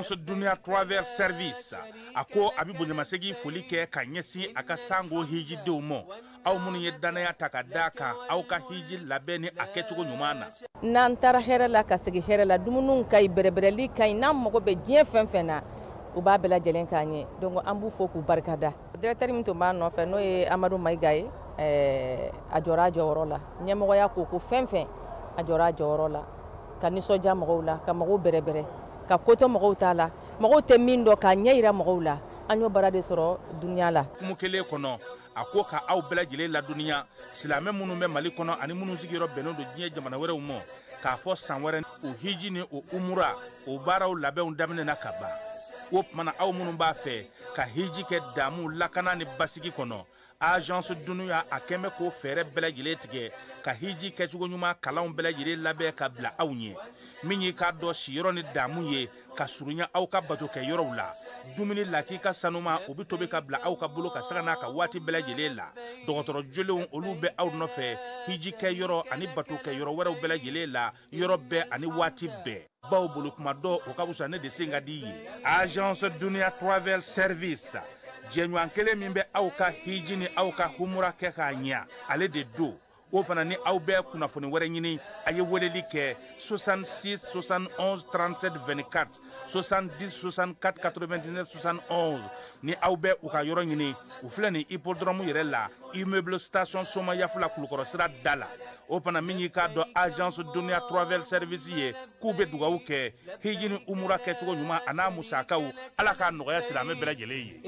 agence Dunia Travel Service ako abibu nyamasegi folike ka nyesi aka sango hiji de umo au munu ye danaya takadaka au ka hiji labeni akechugo nyumana nan tara hera la ka segi hera la dumunun kay berebereli kay nam mogo be dien fenfena u ba bela jelen kanye donc ambu foku barkada directeur min to ma no fe no e Amadou Maïgaye ajora jorola nyemogo ya ko fenfen ajora jorola kaniso jamogo la ka mogo berebere ka koto mogo tala mogo te mindo ka nyeira mogo la anyo barade soro dunya la kumukele kono akoka au bela jele la dunia silame munu me Mali kono ani munu sigiro beno do dien jamana were umo ka fo sanwere o hiji ni o umura o baraw labe on damne na kaba o mana au munu ba fe ka hiji ke damu lakana ni basiki kono agence Dunia akeme ko fere bela jele tige ka hiji ke chugo nyuma kala on bela jele labe ka bla awnye minyi ka do shiro ni damu ye ka surunya au ka bato ke yoro la dumuni laki ka sanuma obi tobe ka bla au ka bulo ka sagana ka wati bela jele la dogotoro jole olu be au no fe hiji ke yoro ani bato ke yoro wera bela jele la yoro be ani wati be bawo bulu kuma do o ka busa ne de singa di agence Dunia Travel Service jenwan kele mimbe au ka hiji ni au ka humura ke ka nya ale de do o fana ni aw bɛɛ kunnafoni wɛrɛ ɲini a ye weleli kɛ 66 71 37 24 70 64 99 71 ni aw bɛɛ u ka yɔrɔ ɲini u filɛ ni hippodrome yɛrɛ la immeuble station Soma Yafula Kulukɔrɔ sira da la o fana min y'i k'a dɔn agence Dunia Travel Service ye k'u bɛ dugawu kɛ hiji ni umura kɛcogo ɲuman a n'a musakaw ala k'a nɔgɔya silamɛ bɛɛ lajɛlen ye.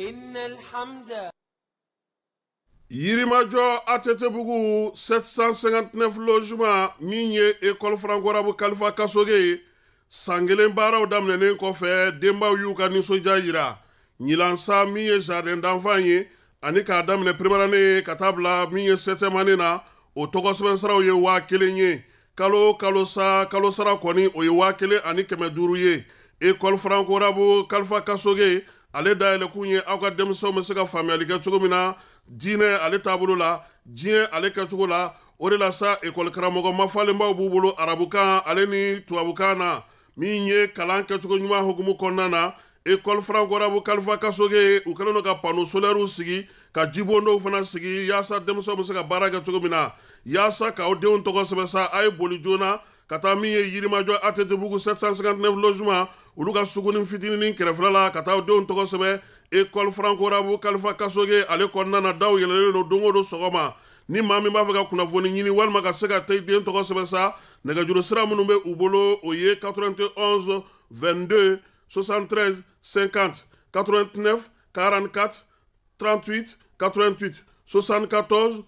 Yirimajo Atetebugu 759 logements min ye école franco-arabe Kalifa Kasoge sangelen baaraw daminɛnen kɔfɛ denbaw y'u ka nisɔndiya yira ɲilansa min ye jardin d'enfant ye ani k'a daminɛ première année ka taa bila min ye 7e année na o tɔgɔsɛbɛn saraw ye 1000 ye kalo sara kɔni o ye 1000 ani 500 ye école franco-arabe Kalifa Kasoge ale dayɛlɛ kun ye aw ka denmisɛnw bɛ se ka faamuyali kɛ cogo min na diinɛ ale taabolo la diɲɛ ale kɛcogo la o de la sa école karamɔgɔ mafalenbaw b'u bolo arabukan ale ni tubabukan na min ye kalan kɛcogo ɲuman hukumu kɔnɔna na école franco-arabe Kalifa Kasoge u kɛlen don ka panneau solaire sigi ka jibondow fana sigi yaasa denmisɛnw bɛ se ka baara kɛ cogo min na yaasa k'aw denw tɔgɔ sɛbɛn sa a ye boli joona ka taa min ye Yirimajɔ Atetebugu 759 logements olu ka sugunin fitinin kɛrɛfɛla la ka taa denw tɔgɔ sɛbɛn école franco-arabe Kalifa Kasoge ale kɔnɔna na daw yɛlɛlen don don o don sɔgɔma ni maa min b'a fɛ ka kunnafoni ɲini walima ka se ka taa den tɔgɔ sɛbɛn sa nɛgɛjuru sira minnu bɛ u bolo o ye 91 22 73 50 89 44 38 88 74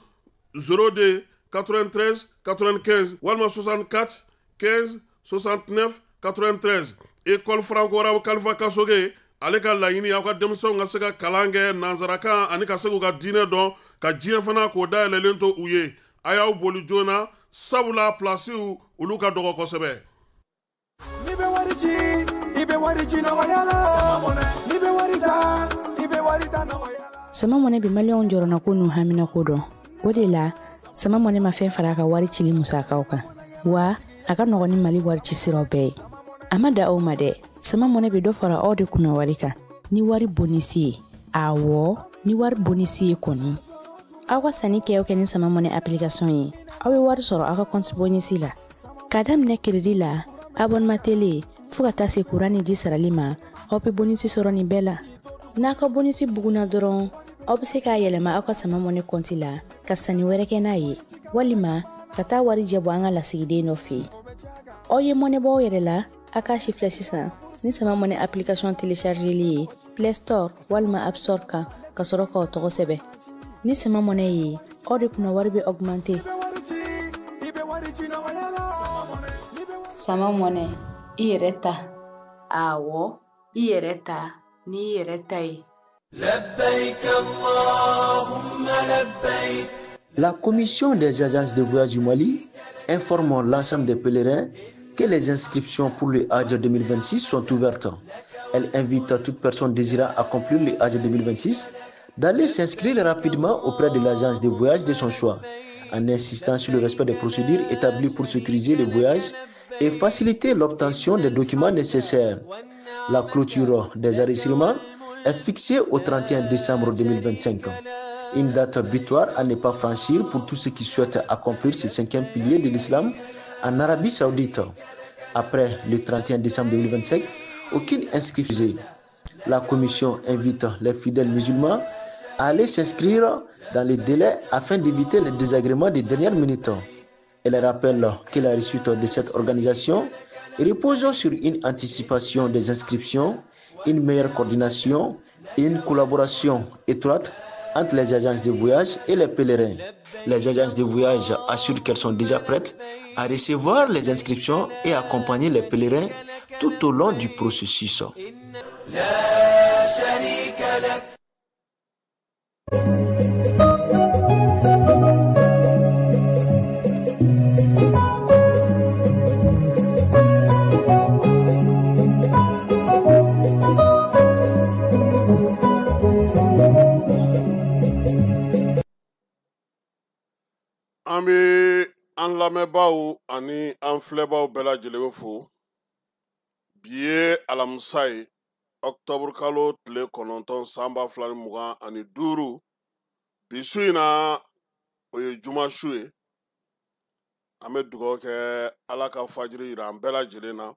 02 93 95 walima 64 15 69 93 école franco-arabe Kalifa Kasoge ale ka laɲini aw ka denmisɛnw ka se ka kalan kɛ nanzarakan ani ka se k'u ka diinɛ dɔn ka diɲɛ fana k'o dayɛlɛlen to u ye a y'aw boli joona sabula plasiw olu ka dɔgɔ kosɛbɛ. Ni bɛ wari ci i bɛ wari ci nɔgɔya la ni bɛ wari ta i bɛ wari ta nɔgɔya la. Sama mɔnɛ bi maliyɛnw jɔrɔna ko n'u hamina ko dɔn o de la sama mɔnɛ ma fɛn fara a ka wari cili musakaw kan wa a ka nɔgɔn ni Mali wari ci siraw bɛɛ ye a ma da aw ma dɛ sama mɔnɛ bɛ dɔ fara aw de kunna wari kan ni wari bonisi ye awɔ ni wari bonisi ye kɔni aw ka sanni kɛ ni sama mɔnɛ application ye aw bɛ wari sɔrɔ aw ka compte bonisi la k'a daminɛ crédit la abonnement télé fo ka taa se courant ni ji sarali ma aw bɛ bonisi sɔrɔ nin bɛɛ la n'a ka bonisi buguna dɔrɔn aw bɛ se k'a yɛlɛma aw ka sama mɔnɛ compte la ka sanni wɛrɛ kɛ n'a ye walima ka taa wari jɛbɔ an ka lasigiden dɔ fɛ yen aw ye mɔnɛ bɔ aw yɛrɛ la a k'a si filɛ sisan ni sama mɔnɛ application téléchargeli ye Play Store walima App Store kan ka sɔrɔ k'aw tɔgɔ sɛbɛn ni sama mɔnɛ ye aw de kunna wari bɛ augmenter sama mɔnɛ i yɛrɛ ta awɔ i yɛrɛ ta ni i yɛrɛ ta ye. La commission des agences de voyage du Mali informe l'ensemble des pèlerins que les inscriptions pour le Hajj 2026 sont ouvertes. Elle invite toute personne désirant accomplir le Hajj 2026 d'aller s'inscrire rapidement auprès de l'agence de voyage de son choix, en insistant sur le respect des procédures établies pour sécuriser le voyage et faciliter l'obtention des documents nécessaires. La clôture des enregistrements est fixée au 31 décembre 2025. Une date butoir à ne pas franchir pour tous ceux qui souhaitent accomplir ce 5e pilier de l'islam en Arabie Saoudite. Après le 31 décembre 2025, aucune inscription. La commission invite les fidèles musulmans à aller s'inscrire dans les délais afin d'éviter les désagréments des dernières minutes. Elle rappelle que la réussite de cette organisation repose sur une anticipation des inscriptions, une meilleure coordination et une collaboration étroite entre les agences de voyage et les pèlerins. Les agences de voyage assurent qu'elles sont déjà prêtes à recevoir les inscriptions et accompagner les pèlerins tout au long du processus. An bɛ an lamɛnbaaw ani an filɛbaaw bɛɛ lajɛlen fo. Bi ye alamisa ye, Octobre kalo tile 9 san 2025. Bi su in na o ye juma su ye. An bɛ dugawu kɛ Ala ka fajiri jira an bɛɛ lajɛlen na.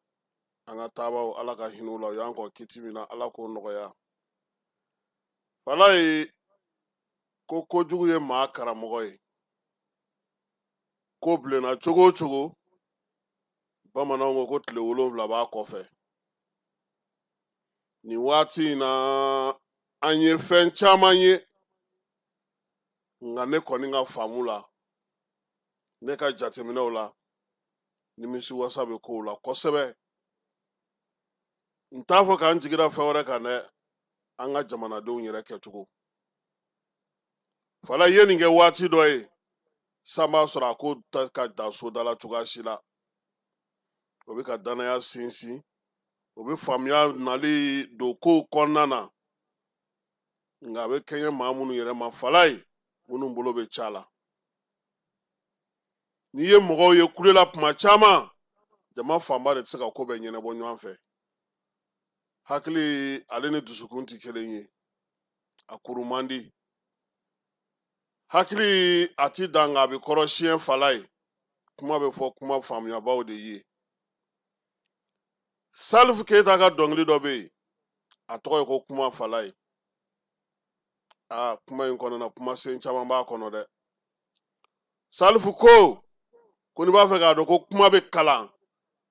An ka taabaw Ala ka hinɛ u la, o y'an kɔ kiti min na Ala k'o nɔgɔya. Fala ye ko kojugu ye maa karamɔgɔ ye. Ko bilenna cogo o cogo, bamananw ko tile 7 b'a kɔfɛ. Nin waati in na an ye fɛn caman ye, nka ne kɔni ka faamu la, ne ka jateminɛw la, nimisiwasa bɛ k'o la kosɛbɛ. N t'a fɔ k'an jigira fɛn wɛrɛ kan dɛ, an ka jamanadenw yɛrɛ kɛcogo. Fala ye nin kɛ waati dɔ ye, san b'a sɔrɔ a ko ka dan sodala cogoya si la. O bɛ ka danaya sinsin, o bɛ faamuya nali don kow kɔnɔna na, nka a bɛ kɛɲɛ maa minnu yɛrɛ ma. Fala ye minnu bolo bɛ ca la. N'i ye mɔgɔw ye kulela kuma caman, jama fanba de tɛ se ka ko bɛɛ ɲɛnabɔ ɲɔgɔn fɛ. Hakili ale ni dusukun tɛ kelen ye, a kuru man di. Hakili a ti dan nka a bɛ kɔrɔsiyɛn Fala ye. Kuma bɛ fɔ kuma faamuyabaw de ye. Salifu Keyita ka dɔnkili dɔ bɛ yen, a tɔgɔ ye ko kuma Fala ye. Kuma in kɔnɔna kuma sen caman b'a kɔnɔ dɛ. Salifu ko n'i b'a fɛ k'a dɔn ko kuma bɛ kalan,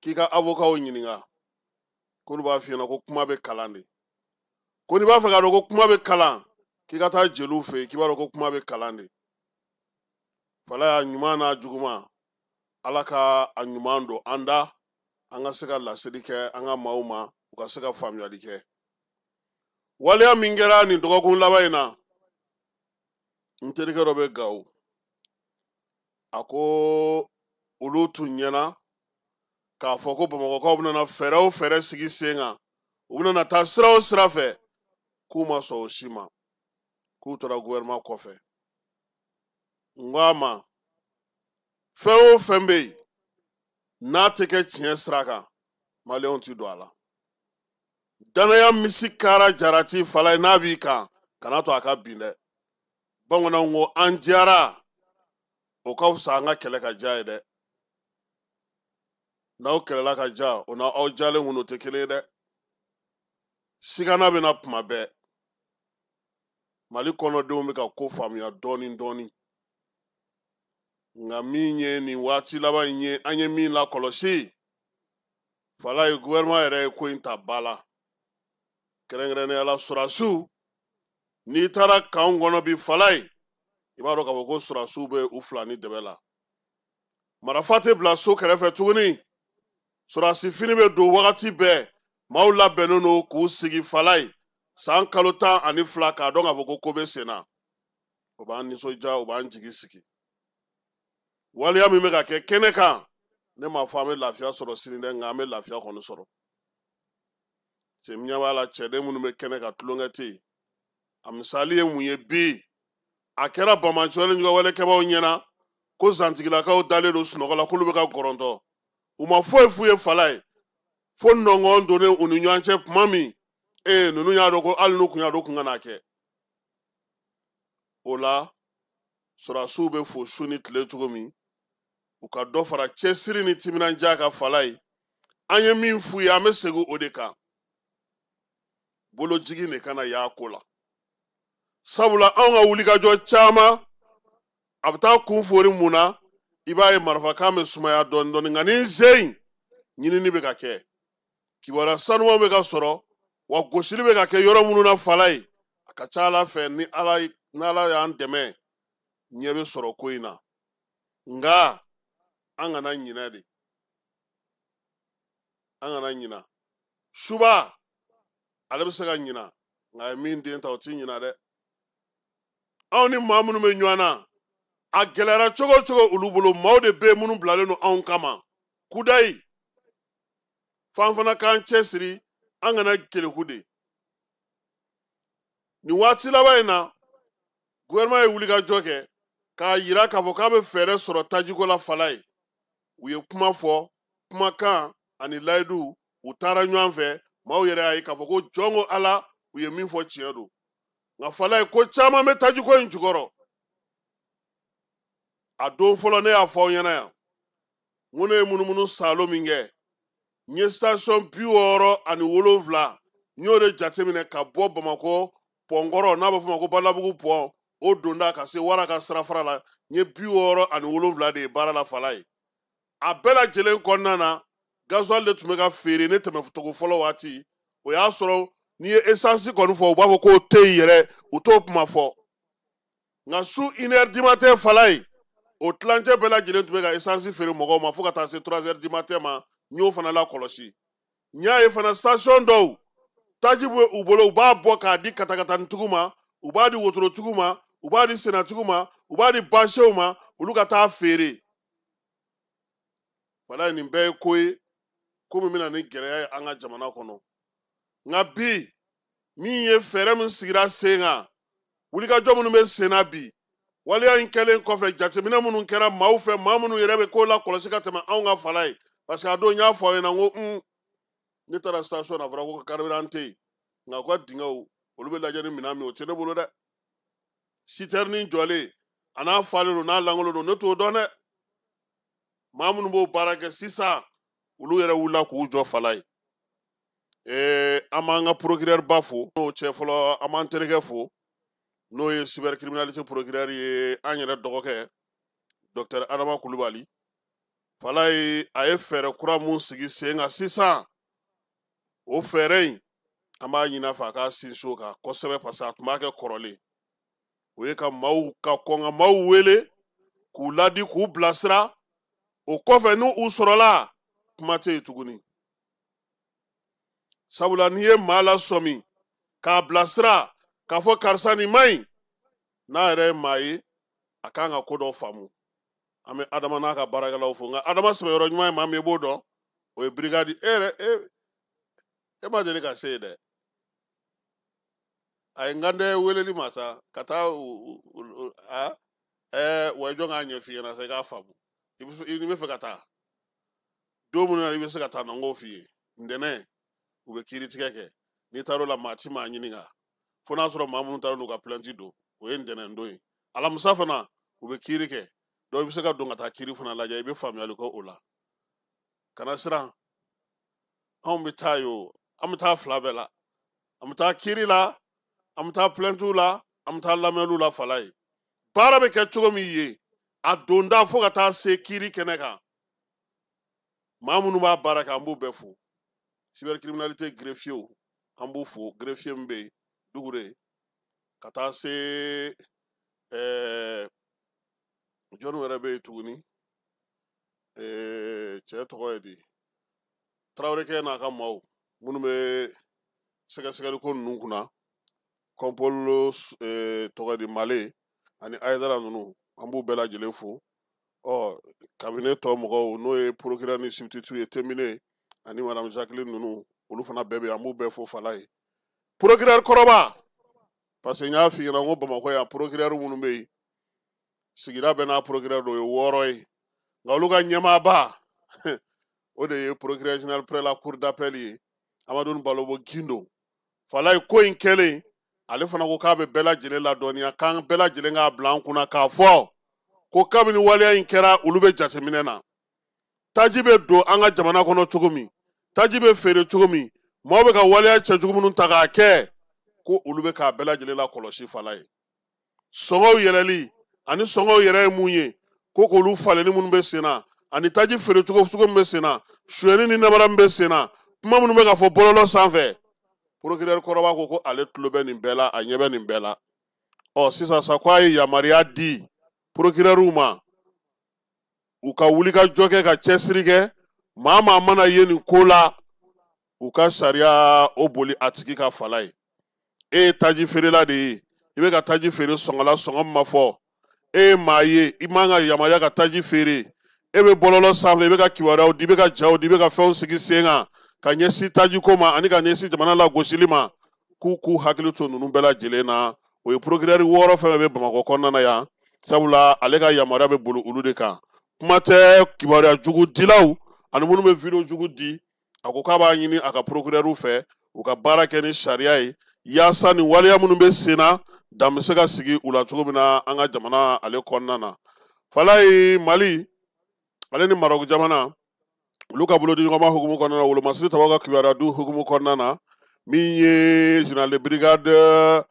k'i ka avocat ɲininka. K'olu b'a f'i ɲɛna ko kuma bɛ kalan de. Ko n'i b'a fɛ k'a dɔn ko kuma bɛ kalan, k'i ka taa jeliw fɛ yen, k'i b'a dɔn ko kuma bɛ kalan de. Fala y'a ɲuman n'a juguman, Ala ka a ɲuman don an da, an ka se ka laseli kɛ an ka maaw ma, u ka se ka faamuyali kɛ. Waleya min kɛra nin dɔgɔkun laban in na, n terikɛ dɔ bɛ Gawo. A ko olu tun ɲɛna k'a fɔ ko Bamakɔkaw bɛna fɛɛrɛ o fɛɛrɛ sigi sen kan, u bɛna taa sira o sira fɛ, k'u ma sɔn o si ma, k'u tora gouvernement kɔfɛ. N ko a ma, fɛn o fɛn bɛ yen, n'a tɛ kɛ tiɲɛ sira kan, maliyɛnw tɛ don a la. Danaya misi kara jarati Fala ye n'a b'i kan, kana to a ka bin dɛ. Bamananw ko an diyara, o ka fisa an ka kɛlɛ ka diya ye dɛ. N'aw kɛlɛla ka diya, o n'aw diyalen kun tɛ kelen ye dɛ. Sigana bɛ na tuma bɛɛ. Mali kɔnɔdenw bɛ ka ko faamuya dɔɔni dɔɔni. Nka min ye nin waati laban in ye, an ye min lakɔlɔsi, Fala ye gouvernement yɛrɛ ye ko in ta ba la. Kɛrɛnkɛrɛnnenya la sɔrɔdasiw, n'i taara kan kɔnɔ bi Fala ye, i b'a dɔn k'a fɔ ko sɔrɔdasiw bɛ u fila ni dɛbɛ la. Marifa tɛ bila so kɛrɛfɛ tuguni. Sɔrɔdasi fini bɛ don wagati bɛɛ, maaw labɛnnen don k'u sigi Fala ye san kalo 12 k'a dɔn k'a fɔ ko bɛ sen na. O b'an nisɔndiya, o b'an jigi sigi. Waleya min bɛ ka kɛ kɛnɛ kan, ne m'a fɔ an bɛ lafiya sɔrɔ sini dɛ, nka an bɛ lafiya kɔni sɔrɔ. Cɛ ɲɛ b'a la cɛden minnu bɛ kɛnɛ kan tulonkɛ tɛ yen. A misali ye mun ye bi? A kɛra Bamacɔli ɲɔgɔnwalekɛbaw ɲɛna ko zantigilakaw dalen don sunɔgɔ la k'olu bɛ ka gɔrɔntɔ. u ma foyi f'u ye fala ye fo nɔngɔn donnen u ni ɲɔgɔn cɛ tuma min ninnu y'a dɔn ko hali n'u kun y'a dɔn u kun ka n'a kɛ o la sɔrɔdasiw bɛ fo su ni tile cogo min u ka dɔ fara cɛsiri ni timinandiya ka fala ye an ye min f'u ye an bɛ segin o de kan bolojigi de kana y'a ko la sabula anw ka wulikajɔ caman a bɛ taa kun fori mun na i b'a ye marifakan bɛ sumaya dɔɔnin dɔɔnin nka ni ze in ɲinini bɛ ka kɛ kibaruya sanuman bɛ ka sɔrɔ wa gosili bɛ ka kɛ yɔrɔ minnu na fala ye a ka ca ala fɛ ni ala y'an dɛmɛ ɲɛ bɛ sɔrɔ ko in na nka an kana ɲinɛ de an kana ɲina suba ale bɛ se ka ɲina nka a ye min den ta o ti ɲina dɛ anw ni maa minnu bɛ ɲɔgɔn na a gɛlɛyara cogo o cogo olu bolo maaw de bɛ minnu bilalen don anw kama kudayi f'an fana k'an cɛsiri an kana keleku de nin waati laban in na gouvernement ye wulikajɔ kɛ k'a yira k'a fɔ k'a bɛ fɛɛrɛ sɔrɔ tajiko la fala ye u ye kuma fɔ kumakan ani layidu u taara ɲɔgɔn fɛ maaw yɛrɛ y'a ye k'a fɔ ko jɔn ko ala u ye min fɔ tiɲɛ don nka fala ye ko caman bɛ tajiko in jukɔrɔ a don fɔlɔ ne y'a fɔ aw ɲɛna yan n ko ne ye munumunu salo min kɛ n ye station 67 n y'o de jateminɛ ka bɔ bamakɔ pɔnkɔrɔ n'a bɛ fɔ ma ko balabugu pɔn o donda ka se wara ka sirafara la n ye 67 de ye baara la fala ye a bɛɛ lajɛlen kɔnɔna na gasoil de tun bɛ ka feere ne tɛmɛcogo fɔlɔ waati o y'a sɔrɔ n'i ye essence kɔni fɔ u b'a fɔ k'o tɛ yen yɛrɛ u t'o kuma fɔ nka su 1h du matin fala ye o tilancɛ bɛɛ lajɛlen tun bɛ ka essence feere mɔgɔw ma fo ka taa se 3h du matin ma n y'o fana lakɔlɔsi n y'a ye fana station dɔw taji bɛ u bolo u b'a bɔ k'a di katakitanitigiw ma u b'a di wotorotigiw ma u b'a di senatigiw ma u b'a di basew ma olu ka taa feere wala nin bɛɛ ye ko ye ko min bɛna ni gɛlɛya ye an ka jamana kɔnɔ nka bi min ye fɛɛrɛ min sigira sen kan wulikajɔ minnu bɛ sen na bi waleya in kɛlen kɔfɛ jateminɛ minnu kɛra maaw fɛ maa minnu yɛrɛ bɛ ko la kɔlɔsi ka tɛmɛ anw ka fala ye parce que a don n y'a fɔ aw ɲɛna n ko ne taara station na a fɔra ko carburant tɛ yen nka u ka dingɛw olu bɛ lajɛ ni minɛn min o tɛ ne bolo dɛ citerne jɔlen a n'a falen don n'a lankolon don ne t'o dɔn dɛ maa minnu b'o baara kɛ sisan olu yɛrɛ wulila k'u jɔ fala ye an b'an ka procureur ba fo n'o cɛ fɔlɔ an b'an terikɛ fo n'o ye cybercriminalité procureur ye an yɛrɛ dɔgɔkɛ docteur Adama Kulubali fala ye a ye fɛɛrɛ kura mun sigi sen kan sisan o fɛɛrɛ in an b'a ɲini a fɛ a k'a sinsin o kan kosɛbɛ parce que a tun b'a kɛ kɔrɔlen o ye ka maaw ka kɔn ka maaw wele k'u ladi k'u bilasira o kɔfɛ n'u sɔrɔla kuma tɛ yen tuguni sabula n'i ye maa lasɔmi k'a bilasira k'a fɔ karisa nin ma ɲi n'a yɛrɛ ye maa ye a kan ka ko dɔ faamu an bɛ adama n'a ka baarakɛlaw fo nka adama sɛbɛyɔrɔ ɲuman ye maa min i b'o dɔn o ye brigade e ma deli ka se yen dɛ a ye n kan dɛ weleli ma sa ka taa wa jɔn k'a ɲɛ f'i ɲɛna sa i k'a faamu i bɛ fɛ ka taa don minnu na i bɛ se ka taa nɔngɔw f'i ye ntɛnɛn u bɛ kiiritigɛ kɛ n'i taar'o la maa ti maa ɲininka fo n'a sɔrɔ maa minnu taara n'u ka plainte don o ye ntɛnɛn don ye alamisa fana u bɛ kiiri kɛ dɔw bɛ se ka don ka taa kiiri fana lajɛ i bɛ faamuyali kɛ o la kana siran anw bɛ taa yen an bɛ taa fila bɛɛ la an bɛ taa kiiri la an bɛ taa plaintew la an bɛ taa lamɛnniw la fala ye baara bɛ kɛ cogo min ye a donda fo ka taa se kiiri kɛnɛ kan maa minnu b'a baara kɛ an b'u bɛɛ fo cybercriminalité greffier an b'u fo greffier min bɛ yen Dugure ka taa se jɔn wɛrɛ bɛ yen tuguni cɛ tɔgɔ ye di Tarawelekɛ n'a ka maaw minnu bɛ sɛgɛsɛgɛliko ninnu kunna Kɔnpolo tɔgɔ di Male ani Ayidara ninnu an b'u bɛɛ lajɛlen fo cabinet tɔ mɔgɔw n'o ye procureur ni substitut ye Temine ani madame Jacqueline ninnu olu fana bɛɛ bɛ yen an b'u bɛɛ fo fala ye procureur kɔrɔba parce que n y'a f'i ɲɛna n ko Bamakɔ yan procureur minnu bɛ yen sigida bɛɛ n'a procureur dɔ ye 6 ye nka olu ka ɲɛmaaba o de ye procureur général près la cour d'appel ye Amadou Balobo Gindo fala ye ko in kɛlen ale fana ko k'a bɛ bɛɛ lajɛlen ladɔnniya k'an bɛɛ lajɛlen k'a bila an kunna k'a fɔ ko kabini waleya in kɛra olu bɛ jateminɛ na taji bɛ don an ka jamana kɔnɔ cogo min taji bɛ feere cogo min maaw bɛ ka waleya cɛjugu minnu ta k'a kɛ ko olu bɛ k'a bɛɛ lajɛlen lakɔlɔsi fala ye sɔngɔw yɛlɛli ani sɔngɔw yɛrɛ ye mun ye ko k'olu falenni minnu bɛ sen na ani taji feere cogo min bɛ sen na suyɛni ni namara min bɛ sen na kuma minnu bɛ ka fɔ bɔlɔlɔ sanfɛ procureur kɔrɔba ko ale tulo bɛ nin bɛɛ la a ɲɛ bɛ nin bɛɛ la sisan sa ko a ye yamaruya di procureur ma u ka wuli ka jɔ kɛ ka cɛsiri kɛ maa mana ye nin ko la u ka sariya o boli a tigi ka fala ye e ye taji feerela de ye i bɛ ka taji feere sɔngɔla sɔngɔ min ma fɔ e ye maa ye i man ka yamaruya ka taji feere e bɛ bɔlɔlɔ sanfɛ i bɛ ka kibaruyaw di i bɛ ka jaw di i bɛ ka fɛnw sigi sen kan ka ɲɛsin taji ko ma ani ka ɲɛsin jamana lagosili ma k'u hakili to ninnu bɛɛ lajɛlen na o ye procureur 6 fɛn bɛ Bamakɔ kɔnɔna na yan sabula ale ka yamaruya bɛ boli olu de kan kuma tɛ kibaruya jugu dilaw ani minnu bɛ video jugu di a ko k'a b'a ɲini a ka procureur fɛ u ka baara kɛ ni sariya ye yaasa ni waleya minnu bɛ sen na dan bɛ se ka sigi u la cogo min na an ka jamana ale kɔnɔna na fala ye Mali ale ni Maroc jamana olu ka bolo di ɲɔgɔnma hukumu kɔnɔna na wolomasiri tabaw ka kibaruya du hukumu kɔnɔna na min ye général de brigade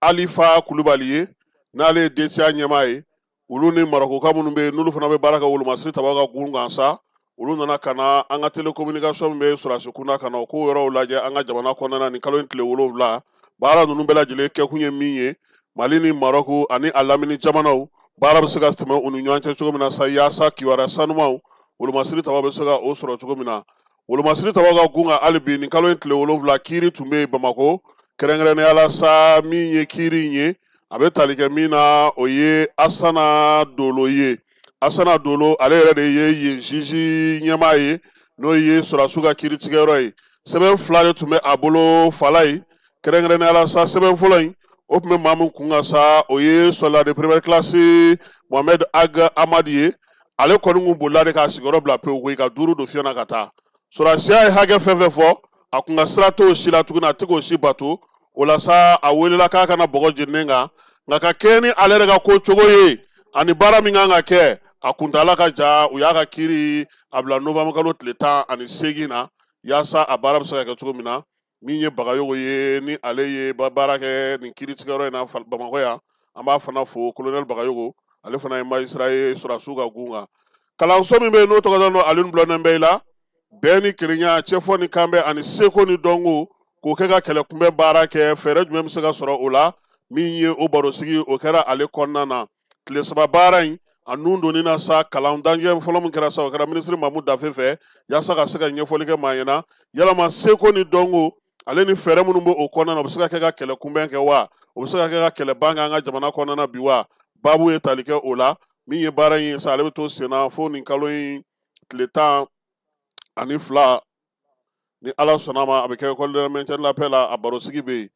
Alifa Kulubali ye n'ale ye DCA ɲɛmaa ye olu ni Maroc ka minnu bɛ yen n'olu fana bɛ baara kɛ wolomasiri tabaw ka gun kan sa olu nana ka na an ka télécommunication min bɛ sɔrɔdasi kunda ka na o k'o yɔrɔw lajɛ an ka jamana kɔnɔna na nin kalo in tile 7 baara ninnu bɛɛ lajɛlen kɛkun ye min ye Mali ni Maroc ani a lamini jamanaw baara bɛ se ka tɛmɛ u ni ɲɔgɔn cɛ cogo min na sa yaasa kibaruya sanumaw wolomasiri tabaw bɛ se ka o sɔrɔ cogo min na wolomasiri tabaw ka gun kan hali bi nin kalo in tile 7 kiiri tun bɛ Bamakɔ kɛrɛnkɛrɛnnenya la sa min ye kiiri in ye a bɛ tali kɛ min na o ye Asana Dolo ye Asana Dolo ale yɛrɛ de ye yen juge ɲɛmaa ye n'o ye sɔrɔdasiw ka kiiritigɛyɔrɔ ye sɛbɛn 2 de tun bɛ a bolo fala ye kɛrɛnkɛrɛnnenya la sa sɛbɛn fɔlɔ in o tun bɛ maa min kun kan sa o ye soldat de première classe Mohamed Aga Amadi ye ale kɔni kun bolila de k'a sigiyɔrɔ bila pewu ko i ka 5 don fiɲɛ na ka taa sɔrɔdasiya ye hakɛ fɛn fɛn fɔ a kun ka sira t'o si la tuguni a tɛ k'o si bato o la sa a welela k'a kana bɔgɔ jeninen kan nka ka kɛ ni ale yɛrɛ ka ko cogo ye ani baara min kan ka kɛ a kuntala ka ja u y'a ka kiiri a bila novembre kalo tile 18 na yaasa a baara bɛ se ka kɛ cogo min na min ye Bagayogo ye ni ale ye baara kɛ nin kiiritigɛyɔrɔ in na Bamakɔ yan an b'a fana fo colonel Bagayogo ale fana ye magistrat ye sɔrɔdasiw ka gun kan kalanso min bɛ yen n'o tɔgɔ dɔn Alioune Blondin Beyla bɛɛ ni kelenya cɛfɔ ni kanbɛ ani seko ni dɔnko k'o kɛ ka kɛlɛkunbɛn baara kɛ fɛɛrɛ jumɛn bɛ se ka sɔrɔ o la min ye o barosigi o kɛra ale kɔnɔna na tile 3 baara in a nun donni na sa kalan dancɛ fɔlɔ min kɛra sa o kɛra ministre Mamu Dafe fɛ yaasa ka se ka ɲɛfɔli kɛ maa ɲɛna yalama seko ni dɔnko ale ni fɛɛrɛ minnu bɛ o kɔnɔna na o bɛ se ka kɛ ka kɛlɛkunbɛn kɛ wa o bɛ se ka kɛ ka kɛlɛban kɛ an ka jamana kɔnɔna na bi wa baabu ye tali kɛ o la min ye baara in ye sa ale bɛ to sen na fo nin kalo in tile 12 ni Ala sɔnna ma a bɛ kɛ école de maintien de la paix la a barosigi bɛ yen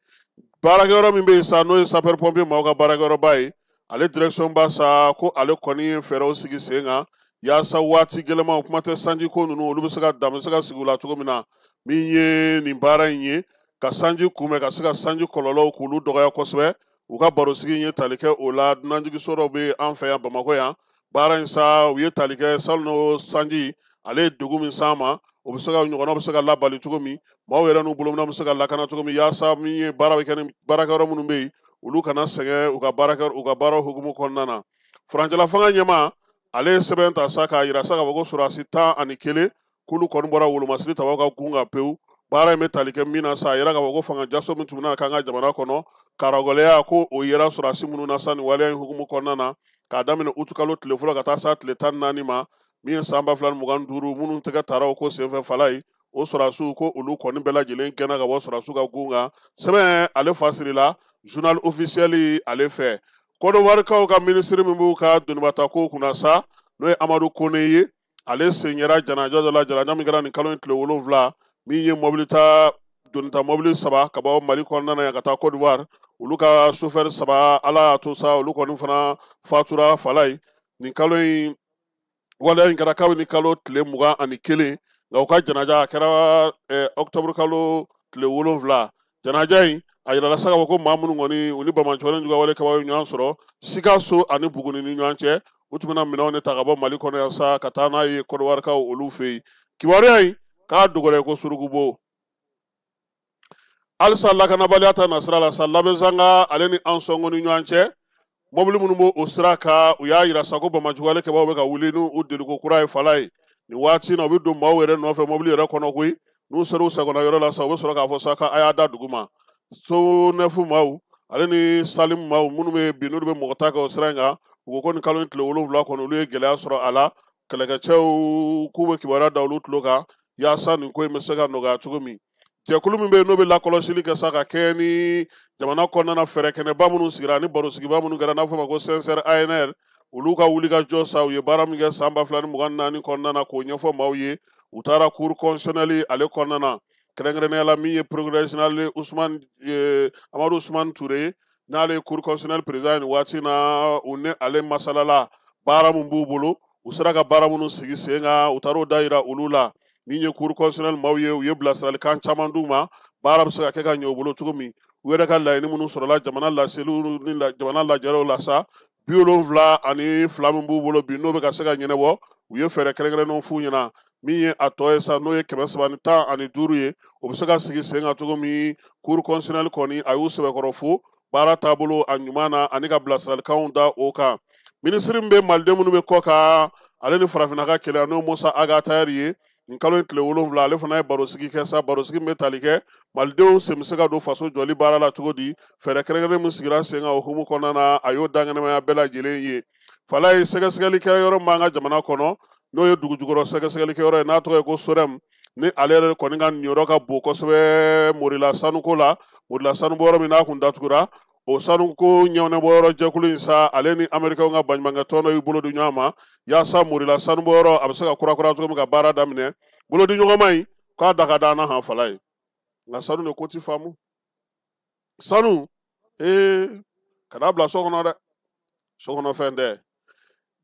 baarakɛyɔrɔ min bɛ yen sa n'o ye sapeur pompier maaw ka baarakɛyɔrɔba ye ale direction ba sa ko ale kɔni ye fɛɛrɛw sigi sen kan yaasa waati gɛlɛmaw kuma tɛ sanji ko ninnu olu bɛ se ka dan bɛ se ka sigi u la cogo min na min ye nin baara in ye ka sanji kunbɛn ka se ka sanji kɔlɔlɔw k'olu dɔgɔya kosɛbɛ u ka barosigi in ye tali kɛ o la dunanjigiso dɔ bɛ an fɛ yan Bamakɔ yan baara in sa u ye tali kɛ salon n'o sanji ale ye degun min s'an ma o bɛ se ka ɲɔgɔnna bɛ se ka labali cogo min maaw yɛrɛ n'u bolo bɛ se ka lakana cogo min yaasa min ye baara bɛ kɛ ni baarakɛyɔrɔ minnu bɛ yen olu kana sɛgɛn u ka baara hukumu kɔnɔna na furancɛla fanga ɲɛmaa ale ye sɛbɛn ta sa k'a jira sa k'a fɔ ko sɔrɔdasi 11 k'olu kɔni bɔra wolomasiri tabaw ka gun kan pewu baara in bɛ tali kɛ min na sa a yira k'a fɔ ko fanga jaso min tun bɛna k'an ka jamana kɔnɔ karagɔlɛya ko o yera sɔrɔdasi minnu na sa nin waleya in hukumu kɔnɔna na k'a daminɛ uti kalo tile fɔlɔ ka taa sa tile 14 ma min ye san 2025 minnu tɛgɛ taara o ko senfɛ fala ye o sɔrɔdasiw ko olu kɔni bɛɛ lajɛlen gɛnna ka bɔ sɔrɔdasiw ka gun kan sɛbɛn ale fasirila journal officiel ale fɛ kɔdiwarikaw ka ministre min b'u ka donibata ko kunna sa n'o ye Amadu Kone ye ale sen yɛra janajɔ dɔ la janajɔ min kɛra nin kalo in tile 7 min ye donita mobili 3 ka bɔ Mali kɔnɔna na yan ka taa Côte d'Ivoire olu ka chauffeur 3 ala y'a to sa olu kɔni fana fatura fala ye nin kalo in wala in kɛra kabini kalo tile 21 nka u ka janaja a kɛra octobre kalo tile 7 janaja in a yirala sa k'a fɔ ko maa minnu kɔni u ni Bamaɲɔgɔn juguya wale kaba ye ɲɔgɔn sɔrɔ Sikaso ani Buguni ni ɲɔgɔn cɛ u tun bɛna minɛnw de ta ka bɔ Mali kɔnɔ yan sa ka taa n'a ye Côte d'Ivoire kaw olu fɛ yen kibaruya in k'a dɔgɔyara ko surukubo halisa lakanabaliya ta nasira la sa labɛnsanga ale ni an sɔngɔ ni ɲɔgɔn cɛ mobili minnu b'o o sira kan u y'a yira sa ko Bamaɲɔgɔn juguya kɛbaw bɛ ka wuli n'u deliko kura ye fala ye nin waati na u bɛ don maaw yɛrɛ nɔfɛ mobili yɛrɛ kɔnɔ koyi n'u sera u sagona yɔrɔ la sa u bɛ sɔrɔ k'a fɔ sa k'a y'a da dugu ma so nefu maaw ale ni Salim maaw minnu bɛ bi n'olu bɛ mɔgɔ ta kɛ o sira in kan u ko ko nin kalo in tile 7 kɔnɔ olu ye gɛlɛya sɔrɔ a la kɛlɛkɛcɛw k'u bɛ kibaruya da olu tulo kan yaasa nin ko in bɛ se ka nɔgɔya cogo min jɛkulu min bɛ yen n'o bɛ lakɔlɔsili kɛ sa ka kɛ ni jamana kɔnɔna fɛɛrɛ kɛnɛba minnu sigira ani barosigiba minnu kɛra n'a fɔ ma ko CNCR ANR olu ka wuli ka jɔ sa u ye baara min kɛ san 2024 kɔnɔna na k'o ɲɛfɔ maaw ye u taara cour constitutionnelle ale kɔnɔna na kɛrɛnkɛrɛnnenya la min ye procureur général Amadu Usman Ture n'ale ye cour constitutionnelle président ni waati na u ni ale masalala baara min b'u bolo u sera ka baara minnu sigi sen kan u taara o da yira olu la min ye cour constitutionnelle maaw ye u ye bilasiralikan caman d'u ma baara bɛ se ka kɛ ka ɲɛ u bolo cogo min u yɛrɛ ka laɲini minnu sɔrɔla jamana laseliw ni jamana lajɛrew la sa 72 min b'u bolo bi n'o bɛ ka se ka ɲɛnabɔ u ye fɛɛrɛ kɛrɛnkɛrɛnnenw f'u ɲɛna min ye a tɔ ye sa n'o ye 315 ye o bɛ se ka sigi sen kan cogo min cour constitutionnelle kɔni a y'u sɛbɛkɔrɔ fo baara taabolo a ɲuman na ani ka bilasiralikanw da o kan minisiri min bɛ maliden minnu bɛ kɔ kan ale ni farafinna ka kɛlɛ n'o Musa Agatayɛri ye nin kalo in tile 7 ale fana ye barosigi kɛ sa barosigi min bɛ tali kɛ malidenw sen bɛ se ka don faso jɔli baara la cogo di fɛɛrɛ kɛrɛnkɛrɛnnen min sigira sen kan o hukumu kɔnɔna na a y'o danganamaya bɛɛ lajɛlen ye fala ye sɛgɛsɛgɛli kɛ yɔrɔ min b'an ka jamana kɔnɔ n'o ye dugujukɔrɔ sɛgɛsɛgɛli kɛ yɔrɔ ye n'a tɔgɔ ye ko SOREM ni ale yɛrɛ kɔni ka niyɔrɔ ka bon kosɛbɛ morila sanuko la morila sanubɔ yɔrɔ min n'a kun datugura o sanuko ɲɛnabɔ yɔrɔ jɛkulu in sa ale ni Amerikɛnw ka baɲumankɛ tɔn y'u bolo di ɲɔgɔn ma yaasa morila sanubɔ yɔrɔ a bɛ se ka kurakura cogo min ka baara daminɛ bolo di ɲɔgɔn ma in k'a da ka d'an na han fala ye nka sanu de ko ti faamu sanu kana bila so kɔnɔ dɛ so kɔnɔ fɛn tɛ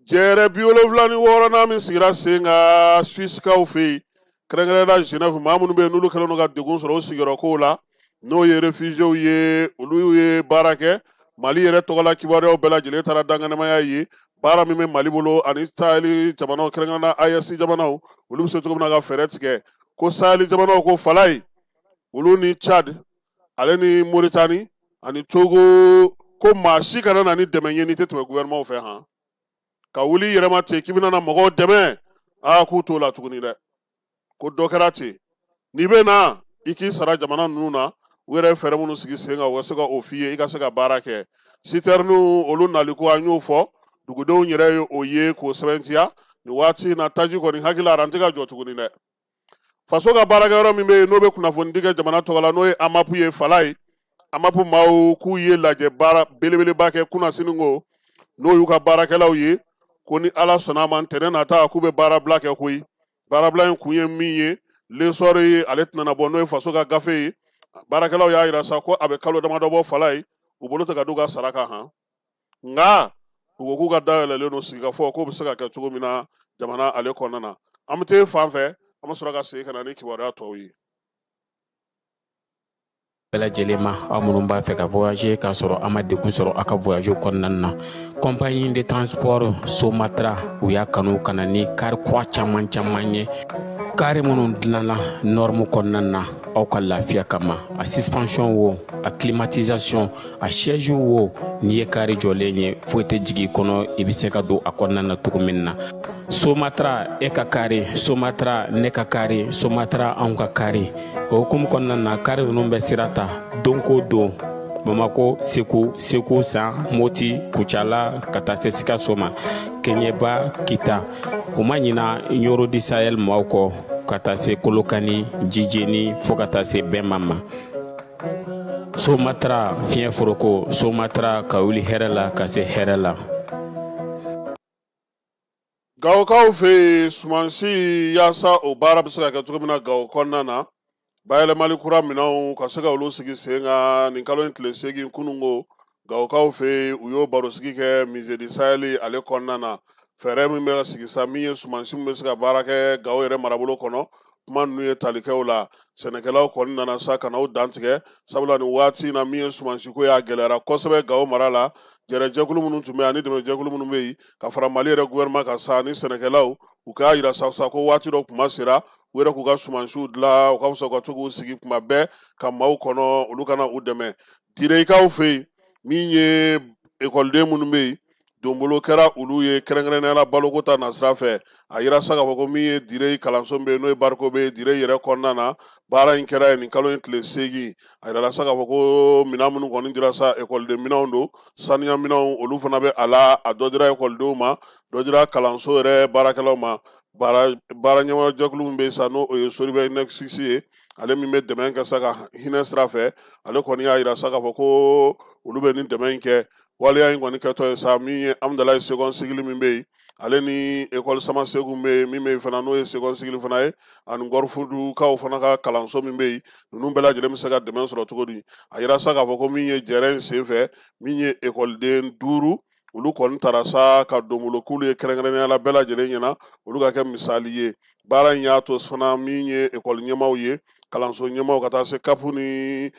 jɛrɛ 76 min sigira sen kan Suissekaw fɛ yen kɛrɛnkɛrɛnnenya Genève maa minnu bɛ yen n'olu kɛlen don ka degun sɔrɔ o sigiyɔrɔ kow la n'o ye réfugiés ye olu ye baara kɛ Mali yɛrɛ tɔgɔla kibaruyaw bɛɛ lajɛlen taara danganamaya ye baara min bɛ Mali bolo ani Sahel jamanaw kɛrɛnkɛrɛnnenya AES jamanaw olu bɛ se cogo min na ka fɛɛrɛ tigɛ ko Sahel jamanaw ko fala ye olu ni Tchad ale ni Mauritanie ani Togo ko maa si kana na ni dɛmɛ ɲini tɛ tɛmɛ gouvernement fɛ han ka wuli yɛrɛma ten k'i bɛna na mɔgɔw dɛmɛ k'u t'o la tuguni dɛ ko dɔ kɛra ten n'i bɛ na i k'i sara jamana ninnu na u yɛrɛ fɛɛrɛ minnu sigi sen kan u ka se ka o f'i ye i ka se ka baara kɛ citernes olu naliko an y'o fɔ dugudenw yɛrɛ ye o ye k'o sɛbɛntiya nin waati na taji kɔni hakili la an tɛ ka jɔ tuguni dɛ faso ka baarakɛyɔrɔ min bɛ yen n'o bɛ kunnafoni di kɛ jamana tɔgɔ la n'o ye AMAP ye fala ye AMAP maaw k'u ye lajɛ baara belebeleba kɛ kunna sini ko n'o y'u ka baarakɛlaw ye ko ni Ala sɔnna a ma ntɛnɛn nata k'u bɛ baarabila kɛ koyi baarabila in kun ye min ye lesɔri ye ale tɛna bɔ n'o ye faso ka gafe ye baarakɛlaw y'a yira sa ko a bɛ kalo damadɔ bɔ fala ye u bolo tɛ ka d'u ka sara kan han nka u ko k'u ka dayɛlɛlen don sigikafɔ k'o bɛ se ka kɛ cogo min na jamana ale kɔnɔna na an bɛ taa fan fɛ an bɛ sɔrɔ ka segin ka na ni kibaruya tɔw ye bɛɛ lajɛlen ma aw minnu b'a fɛ ka voyager k'a sɔrɔ a ma degun sɔrɔ a ka voyage kɔnɔna na compagnie de transport Somatra u y'a kanu ka na ni kari kura caman ye kari minnu dilanna norme kɔnɔna na aw ka lafiya kama a suspension wo a climatisation a siège wo n'i ye kari jɔlen ye foyi tɛ jigin kɔnɔ i bɛ se ka don a kɔnɔna na cogo min na Somatra e ka kari Somatra ne ka kari Somatra anw ka kari o hukumu kɔnɔna na kari ninnu bɛ sira ta don ko don Bamako Segu San Moti Kucala ka taa se Sikaso ma Keɲeba Kita o ma ɲina Yoro di Sahel maaw kɔ ka taa se Kolokani Jijeni fo ka taa se Bɛnma ma Somatra fiɲɛ foroko Somatra ka wuli hɛrɛ la ka se hɛrɛ la Gawokaw fɛ sumansi yaasa o baara bɛ se ka kɛ cogo min na Gawo kɔnɔna na bayɛlɛmali kura minɛnw ka se ka olu sigi sen kan nin kalo in tile 8 kununko Gawokaw fɛ u y'o barosigi kɛ musée du Sahel ale kɔnɔna na fɛɛrɛ min bɛ sigi sa min ye sumansi min bɛ se ka baara kɛ Gawo yɛrɛ marabolo kɔnɔ kuma ninnu ye talikɛw la sɛnɛkɛlaw kɔni nana sa ka n'aw dantigɛ sabula nin waati in na min ye sumansi ko y'a gɛlɛyara kosɛbɛ Gawo mara la jɛrɛjɛkulu minnu tun bɛ ani dɛmɛjɛkulu minnu bɛ yen ka fara Mali yɛrɛ gouvernement kan sa ni sɛnɛkɛlaw u k'a yira sa ko waati dɔ kuma sera u yɛrɛ k'u ka sumansiw dilan u ka fisa u ka to k'u sigi kuma bɛɛ ka maaw kɔnɔ olu kana u dɛmɛ direkaw fɛ yen min ye ekɔliden minnu bɛ yen donbolo kɛra olu ye kɛrɛnkɛrɛnnenya baloko ta nasira fɛ a yira sa k'a fɔ ko min ye dire kalanso bɛ yen n'o ye bariko bɛ dire yɛrɛ kɔnɔna na baara in kɛra nin kalo in tile 8 a yirala sa k'a fɔ ko minɛn minnu kɔni dira sa ekɔliden minɛnw don saniya minɛnw olu fana bɛ a la a dɔ dira ekɔlidenw ma dɔ dira kalanso yɛrɛ baarakɛlaw ma baara ɲɛmajɛkulu min bɛ yen sa n'o ye Soribɛ Nexus ye ale min bɛ dɛmɛ kɛ sa ka hinɛ sira fɛ ale kɔni y'a yira sa k'a fɔ ko olu bɛ nin dɛmɛ in kɛ waleya in kɔni kɛtɔ ye sa min ye Amdalayi Sekɔn Sigili min bɛ yen ale ni ekɔli sama segu bɛ yen min bɛ yen fana n'o ye Sekɔn Sigili fana ye ani Gɔrifudukaw fana ka kalanso min bɛ yen ninnu bɛɛ lajɛlen bɛ se ka dɛmɛ sɔrɔ cogo di a yira sa k'a fɔ ko min ye jɛrɛ in senfɛ min ye ekɔliden 5 olu kɔni taara sa ka donbolo k'olu ye kɛrɛnkɛrɛnnenya la bɛɛ lajɛlen ɲɛna olu ka kɛ misali ye baara in y'a to fana min ye ekɔli ɲɛmaaw ye kalanso ɲɛmaaw ka taa se kapu ni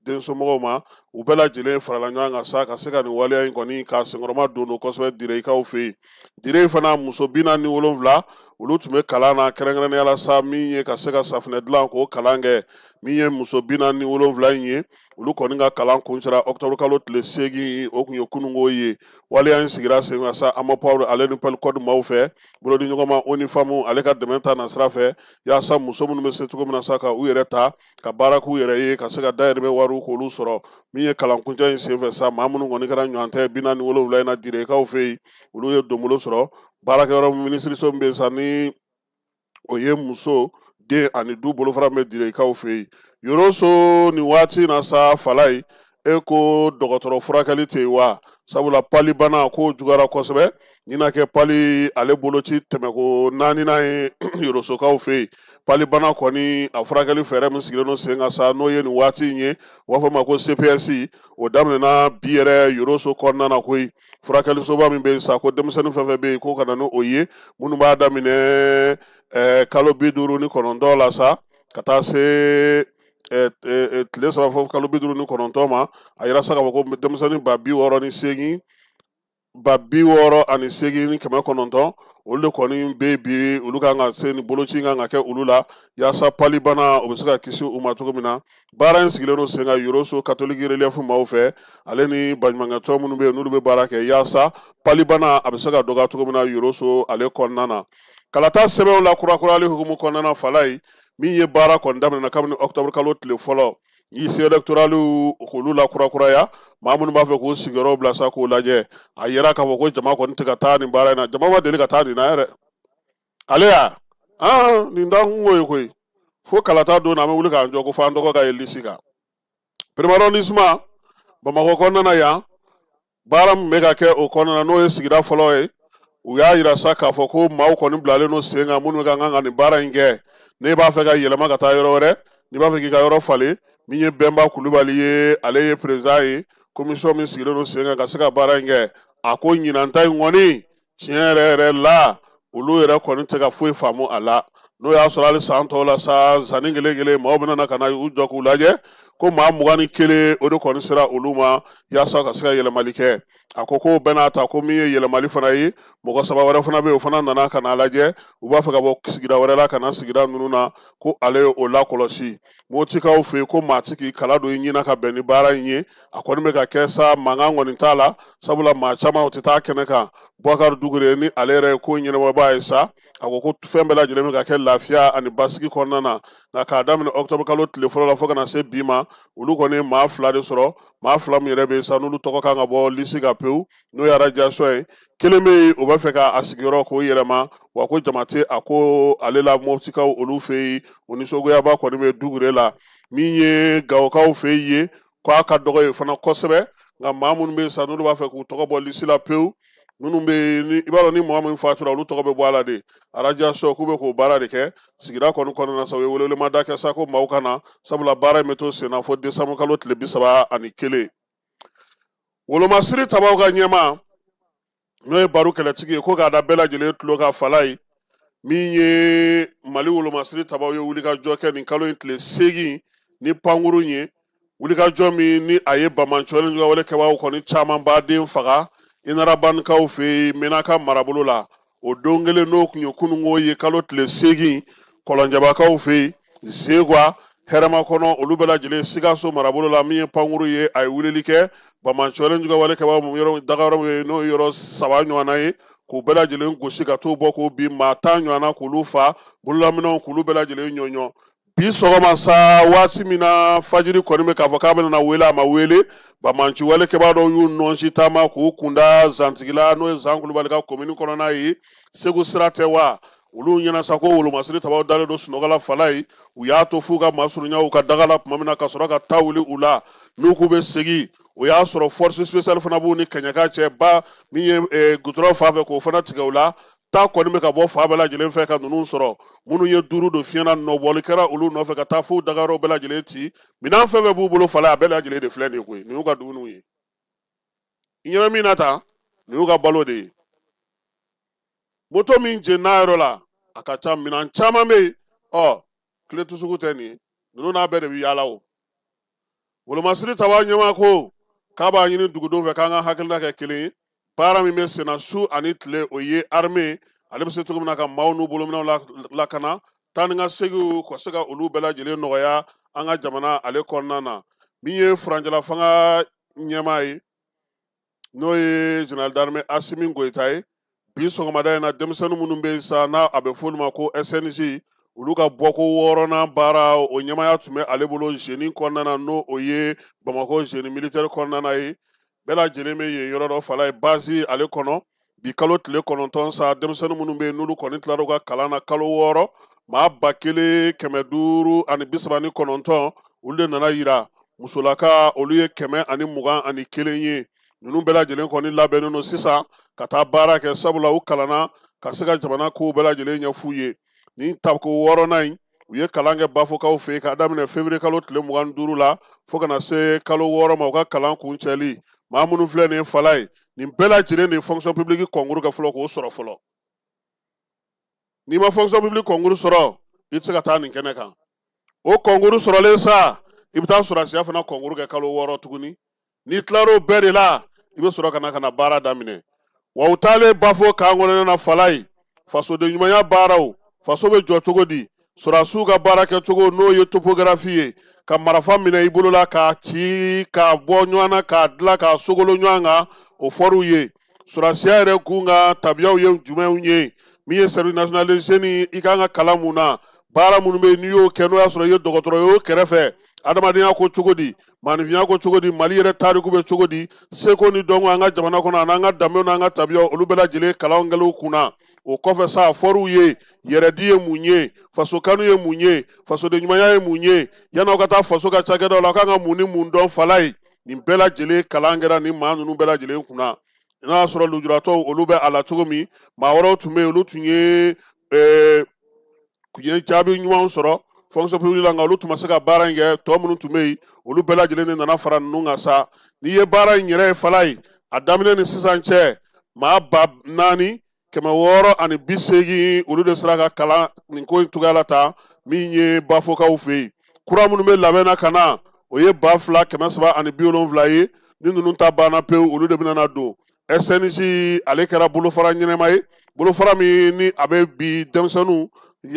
densomɔgɔw ma u bɛɛ lajɛlen farala ɲɔgɔn kan sa ka se ka nin waleya in kɔni ka senkɔrɔma don kosɛbɛ direkaw fɛ yen dire fana muso 47 olu tun bɛ kalan na kɛrɛnkɛrɛnnenya la sa min ye ka se ka safinɛ dilan k'o kalan kɛ min ye muso 47 in ye olu kɔni ka kalan kuncɛra octobre kalo tile 8 o tun ye kunungo ye waleya in sigira sen kan sa Amapaw ale ni Pelikɔdi maaw fɛ bolodi ɲɔgɔn ma ONIFAM ale ka dɛmɛ ta nasira fɛ yaasa muso minnu bɛ se cogo min na sa ka u yɛrɛ ta ka baara k'u yɛrɛ ye ka se ka dayirimɛ wariw k'olu sɔrɔ min ye kalan kuncɛ in senfɛ sa maa minnu kɔni kɛra ɲɔgɔn tɛ 47 in na direkaw fɛ yen olu ye donbolo sɔrɔ baarakɛyɔrɔ minisiriso min bɛ yen sa ni o ye muso den ani du bolofara bɛ direkaw fɛ yen yoroso ni waati na sa Falayi e ko dɔgɔtɔrɔ furakɛli tɛ yen wa sabula pali bana ko jugara kosɛbɛ ɲinan kɛ pali ale boloci tɛmɛko 4nan ye yorosokaw fɛ yen pali bana kɔni a furakɛli fɛɛrɛ min sigilen don sen kan sa n'o ye nin waati in ye u b'a fɔ ma ko CPS o daminɛna bi yɛrɛ yoroso kɔnɔna na koyi furakɛlisoba min bɛ yen sa ko denmisɛnnin fɛn fɛn bɛ yen ko ka na n'o ye minnu b'a daminɛ kalo 59 la sa ka taa se tile 3 fɔ kalo 59 ma a yira sa k'a fɔ ko denmisɛnnin 68,8 ni 900 olu de kɔni bɛ bi olu kan ka se ni boloci kan ka kɛ olu la yaasa pali bana o bɛ se ka kisi u ma cogo min na baara in sigilen don sen kan Yoroso Catholique Relief maaw fɛ ale ni baɲumankɛtɔn minnu bɛ yen n'olu bɛ baara kɛ yaasa pali bana a bɛ se ka dɔgɔya cogo min na Yoroso ale kɔnɔna na kalata sɛbɛnw la kurakurali hukumu kɔnɔna na Falayi min ye baara kɔni daminɛna kabini octobre kalo tile fɔlɔ lycée électoraliw k'olu la kurakuraya maa minnu b'a fɛ k'u sigiyɔrɔ bila sa k'u lajɛ a yera k'a fɔ ko jama kɔni tɛ ka taa nin baara in na jama ma deli ka taa nin na yɛrɛ ale ya nin t'an kungo ye koyi fo kalata don na an bɛ wuli k'an jɔ ko f'an tɔgɔ ka ye lisi kan premier arrondissement Bamakɔ kɔnɔna na yan baara min bɛ ka kɛ o kɔnɔna na n'o ye sigida fɔlɔ ye u y'a yira sa k'a fɔ ko maaw kɔni bilalen don sen kan minnu bɛ ka kan ka nin baara in kɛ ne b'a fɛ ka yɛlɛma ka taa yɔrɔ wɛrɛ n'i b'a fɛ k'i ka yɔrɔ falen min ye Bɛnba Kulubali ye ale ye président ye commission min sigilen don sen kan ka se ka baara in kɛ a ko ɲinan ta in kɔni tiɲɛ yɛrɛ la olu yɛrɛ kɔni tɛ ka foyi faamu a la n'o y'a sɔrɔ hali san tɔw la sa zanni kelen maaw bɛna na ka na u jɔ k'u lajɛ ko maa 21 o de kɔni sera olu ma yaasa ka se ka yɛlɛmali kɛ a ko k'o bɛɛ n'a ta ko min ye yɛlɛmali fana ye mɔgɔ 3 wɛrɛ fana bɛ yen o fana nana ka n'a lajɛ u b'a fɛ ka bɔ sigida wɛrɛ la ka na sigida ninnu na ko ale ye o lakɔlɔsi Motikaw fɛ yen ko maa tɛ k'i kala don i ɲɛna ka bɛn ni baara in ye a kɔni bɛ ka kɛ sa mankan kɔni t'a la sabula maa caman o tɛ taa kɛnɛ kan Bubakari Dugure ni ale yɛrɛ ye ko ɲɛnabɔbaa ye sa a ko fɛn bɛɛ lajɛlen bɛ ka kɛ lafiya ani basigi kɔnɔna na nka k'a daminɛ octobre kalo tile fɔlɔ la fo ka na se bi ma olu kɔni ye maa 2 de sɔrɔ maa 2 min yɛrɛ bɛ yen sa n'olu tɔgɔ kan ka bɔ lisi ka pewu n'o ye radiation ye kelen bɛ yen o b'a fɛ k'a sigiyɔrɔ k'o yɛlɛma wa ko jama tɛ a ko ale la Motikaw olu fɛ yen o nisɔngoyaba kɔni bɛ Dugure la min ye Gawokaw fɛ yen ye k'a ka dɔgɔ ye fana kosɛbɛ nka maa minnu bɛ yen sa n'olu b'a fɛ k'u tɔgɔ bɔ lisi la pewu minnu bɛ yen i b'a dɔn ni mɔgɔ min fatura olu tɔgɔ bɛ bɔ a la de radiation k'u bɛ k'o baara de kɛ sigida kɔni kɔnɔna na sa u ye welewelema kɛ sa ko maaw ka na sabula baara in bɛ to sen na fo décembre kalo tile 31 Wolomasiri tabaw ka ɲɛma n'o ye baro kɛlɛtigi ye ko k'a da bɛɛ lajɛlen tulo ka fala ye min ye Mali wolomasiri tabaw ye wulikajɔ kɛ nin kalo in tile 8 ni pankurun ye wulikajɔ min ni a ye Bamaɲɔgɔn wale kɛbaaw kɔni caman baden faga Inarabanikaw fɛ Menaka marabolo la o don kelen n'o kun ye kunungo ye kalo tile 8 Kɔlɔnjabakaw fɛ Zegwa Hɛrɛmakɔnɔ olu bɛɛ lajɛlen Sikaso marabolo la min ye pankuru ye a ye wulili kɛ Bamaɲɔgɔn wale kɛbaaw yɔrɔ dagayɔrɔ ye n'o yɔrɔ 3 ɲɔgɔnna ye k'u bɛɛ lajɛlen gosi ka t'u bɔ k'u bin maa 10 ɲɔgɔnna k'olu fa bololaminɛw k'olu bɛɛ lajɛlen ɲɔɲɔ bi sɔgɔma sa waati min na fajiri kɔni bɛ k'a fɔ k'a bɛna wele a ma wele Bamaɲɔgɔn wale kɛbaaw dɔw y'u nɔnsi taama k'u kunda Zantigila n'o ye Zan Kulubali ka komini kɔnɔna ye Segu sira tɛ wa olu ɲɛna sa ko wolomasiri tabaw dalen don sunɔgɔla fala ye u y'a to f'u ka masurunya u ka dagala tuma min na ka sɔrɔ ka taa wuli u la n'u k'u bɛ segin o y'a sɔrɔ force spéciale fana b'u ni Kaɲaka cɛ ba min ye gudɔrɔn fan fɛ k'o fana tigɛ u la taa kɔni bɛ ka bɔ fa bɛɛ lajɛlen fɛ ka ninnu sɔrɔ minnu ye 5 don fiɲɛna nɔbɔli kɛra olu nɔfɛ ka taa f'u dagayɔrɔ bɛɛ lajɛlen ci minɛn fɛn fɛn b'u bolo fala a bɛɛ lajɛlen de filɛ nin ye koyi nin y'u ka dumuniw ye i ɲɛ bɛ min na tan nin y'u ka balo de ye moto min jenna yɔrɔ la a ka ca minɛn caman bɛ yen tile tusugu tɛ nin ye ninnu n'a bɛɛ de bɛ yaala o wolomasiri tabaw ɲɛmaa ko k'a b'a ɲini dugudenw fɛ k'an ka hakilina kɛ kelen ye baara min bɛ senna su ani tile o ye armée ale bɛ se cogo min na ka maaw n'u bolominɛw lakana taa ni ka seginw ka se ka olu bɛɛ lajɛlen nɔgɔya an ka jamana ale kɔnɔna na min ye furanjala fanga ɲɛmaa ye n'o ye général d'armée Asimi Goyita ye bi sɔgɔmada in na denmisɛnnin minnu bɛ yen sa n'a a bɛ fɔ olu ma ko SNJ olu ka bɔko 6nan baara o ɲɛmaya tun bɛ ale bolo génie kɔnɔna na n'o o ye Bamakɔ génie militaire kɔnɔna na ye bɛɛ lajɛlen bɛ yen yɔrɔ dɔ fala ye base ale kɔnɔ bi kalo tile 9 sa denmisɛnnin minnu bɛ yen n'olu kɔni tilara u ka kalan na kalo 6 maa 1539 olu de nana yira musolaka olu ye 121 ye ninnu bɛɛ lajɛlen kɔni labɛnnen don sisan ka taa baara kɛ sabula u kalanna ka se ka jamana kow bɛɛ lajɛlen ɲɛf'u ye nin tako 6nan in u ye kalan kɛ Bafokaw fɛ ka daminɛ février kalo tile 25 la fo kana se kalo 6 ma u ka kalan kuncɛli maa minnu filɛ nin ye fala ye nin bɛɛ lajɛlen de ye fonction publique concours kɛ fɔlɔ k'o sɔrɔ fɔlɔ n'i ma fonction publique concours sɔrɔ i tɛ se ka taa nin kɛnɛ kan o concours sɔrɔlen sa i bɛ taa sɔrɔsiya fana concours kɛ kalo 6 tuguni n'i tilar'o bɛɛ de la i bɛ sɔrɔ ka na baara daminɛ wa u taalen Bafo kan kɔnɔna na fala ye fasoden ɲumanya baaraw faso bɛ jɔ cogo di sɔrɔsiw ka baara kɛcogo n'o ye topographie ye ka marifa minɛ i bolo la k'a ci k'a bɔ ɲɔgɔn na k'a dilan k'a sogolo ɲɔgɔn kan o fɔr'u ye sɔrɔsiya yɛrɛ kun ka tabiyaw ye jumɛnw ye min ye service national des jeunes i kan ka kalan mun na baara minnu bɛ yen n'i y'o kɛ n'o y'a sɔrɔ i ye dɔgɔtɔrɔ ye o kɛrɛfɛ adamadenya ko cogo di maanifinya ko cogo di Mali yɛrɛ tariku bɛ cogo di seko ni dɔnko an ka jamana kɔnɔ ani an ka danbew n'an ka tabiyaw olu bɛɛ lajɛlen kalanw kɛliw kunna o kɔfɛ sa a fɔr'u ye yɛrɛdi ye mun ye faso kanu ye mun ye fasoden ɲumanya ye mun ye yan'aw ka taa faso ka cakɛdaw la k'an ka mun ni mun dɔn fala ye nin bɛɛ lajɛlen kalan kɛra nin maa ninnu bɛɛ lajɛlen kunna n'a y'a sɔrɔ lujuratɔw olu bɛ a la cogo min maa wɛrɛw tun bɛ yen olu tun ye jaabi ɲumanw sɔrɔ fonction publique la nka olu tun ma se ka baara in kɛ tɔ minnu tun bɛ yen olu bɛɛ lajɛlen de nana fara ninnu kan sa n'i ye baara in yɛrɛ ye fala ye a daminɛ ni sisan cɛ maa 4,680 olu de sera ka kalan nin ko in cogoya la tan min ye Bafokaw fɛ yen kura minnu bɛ labɛn na ka na o ye 2,370 ye ni ninnu ta banna pewu olu de bɛna na don SNJ ale kɛra bolofara ɲɛnɛma ye bolofara min ni a bɛ bi denmisɛnninw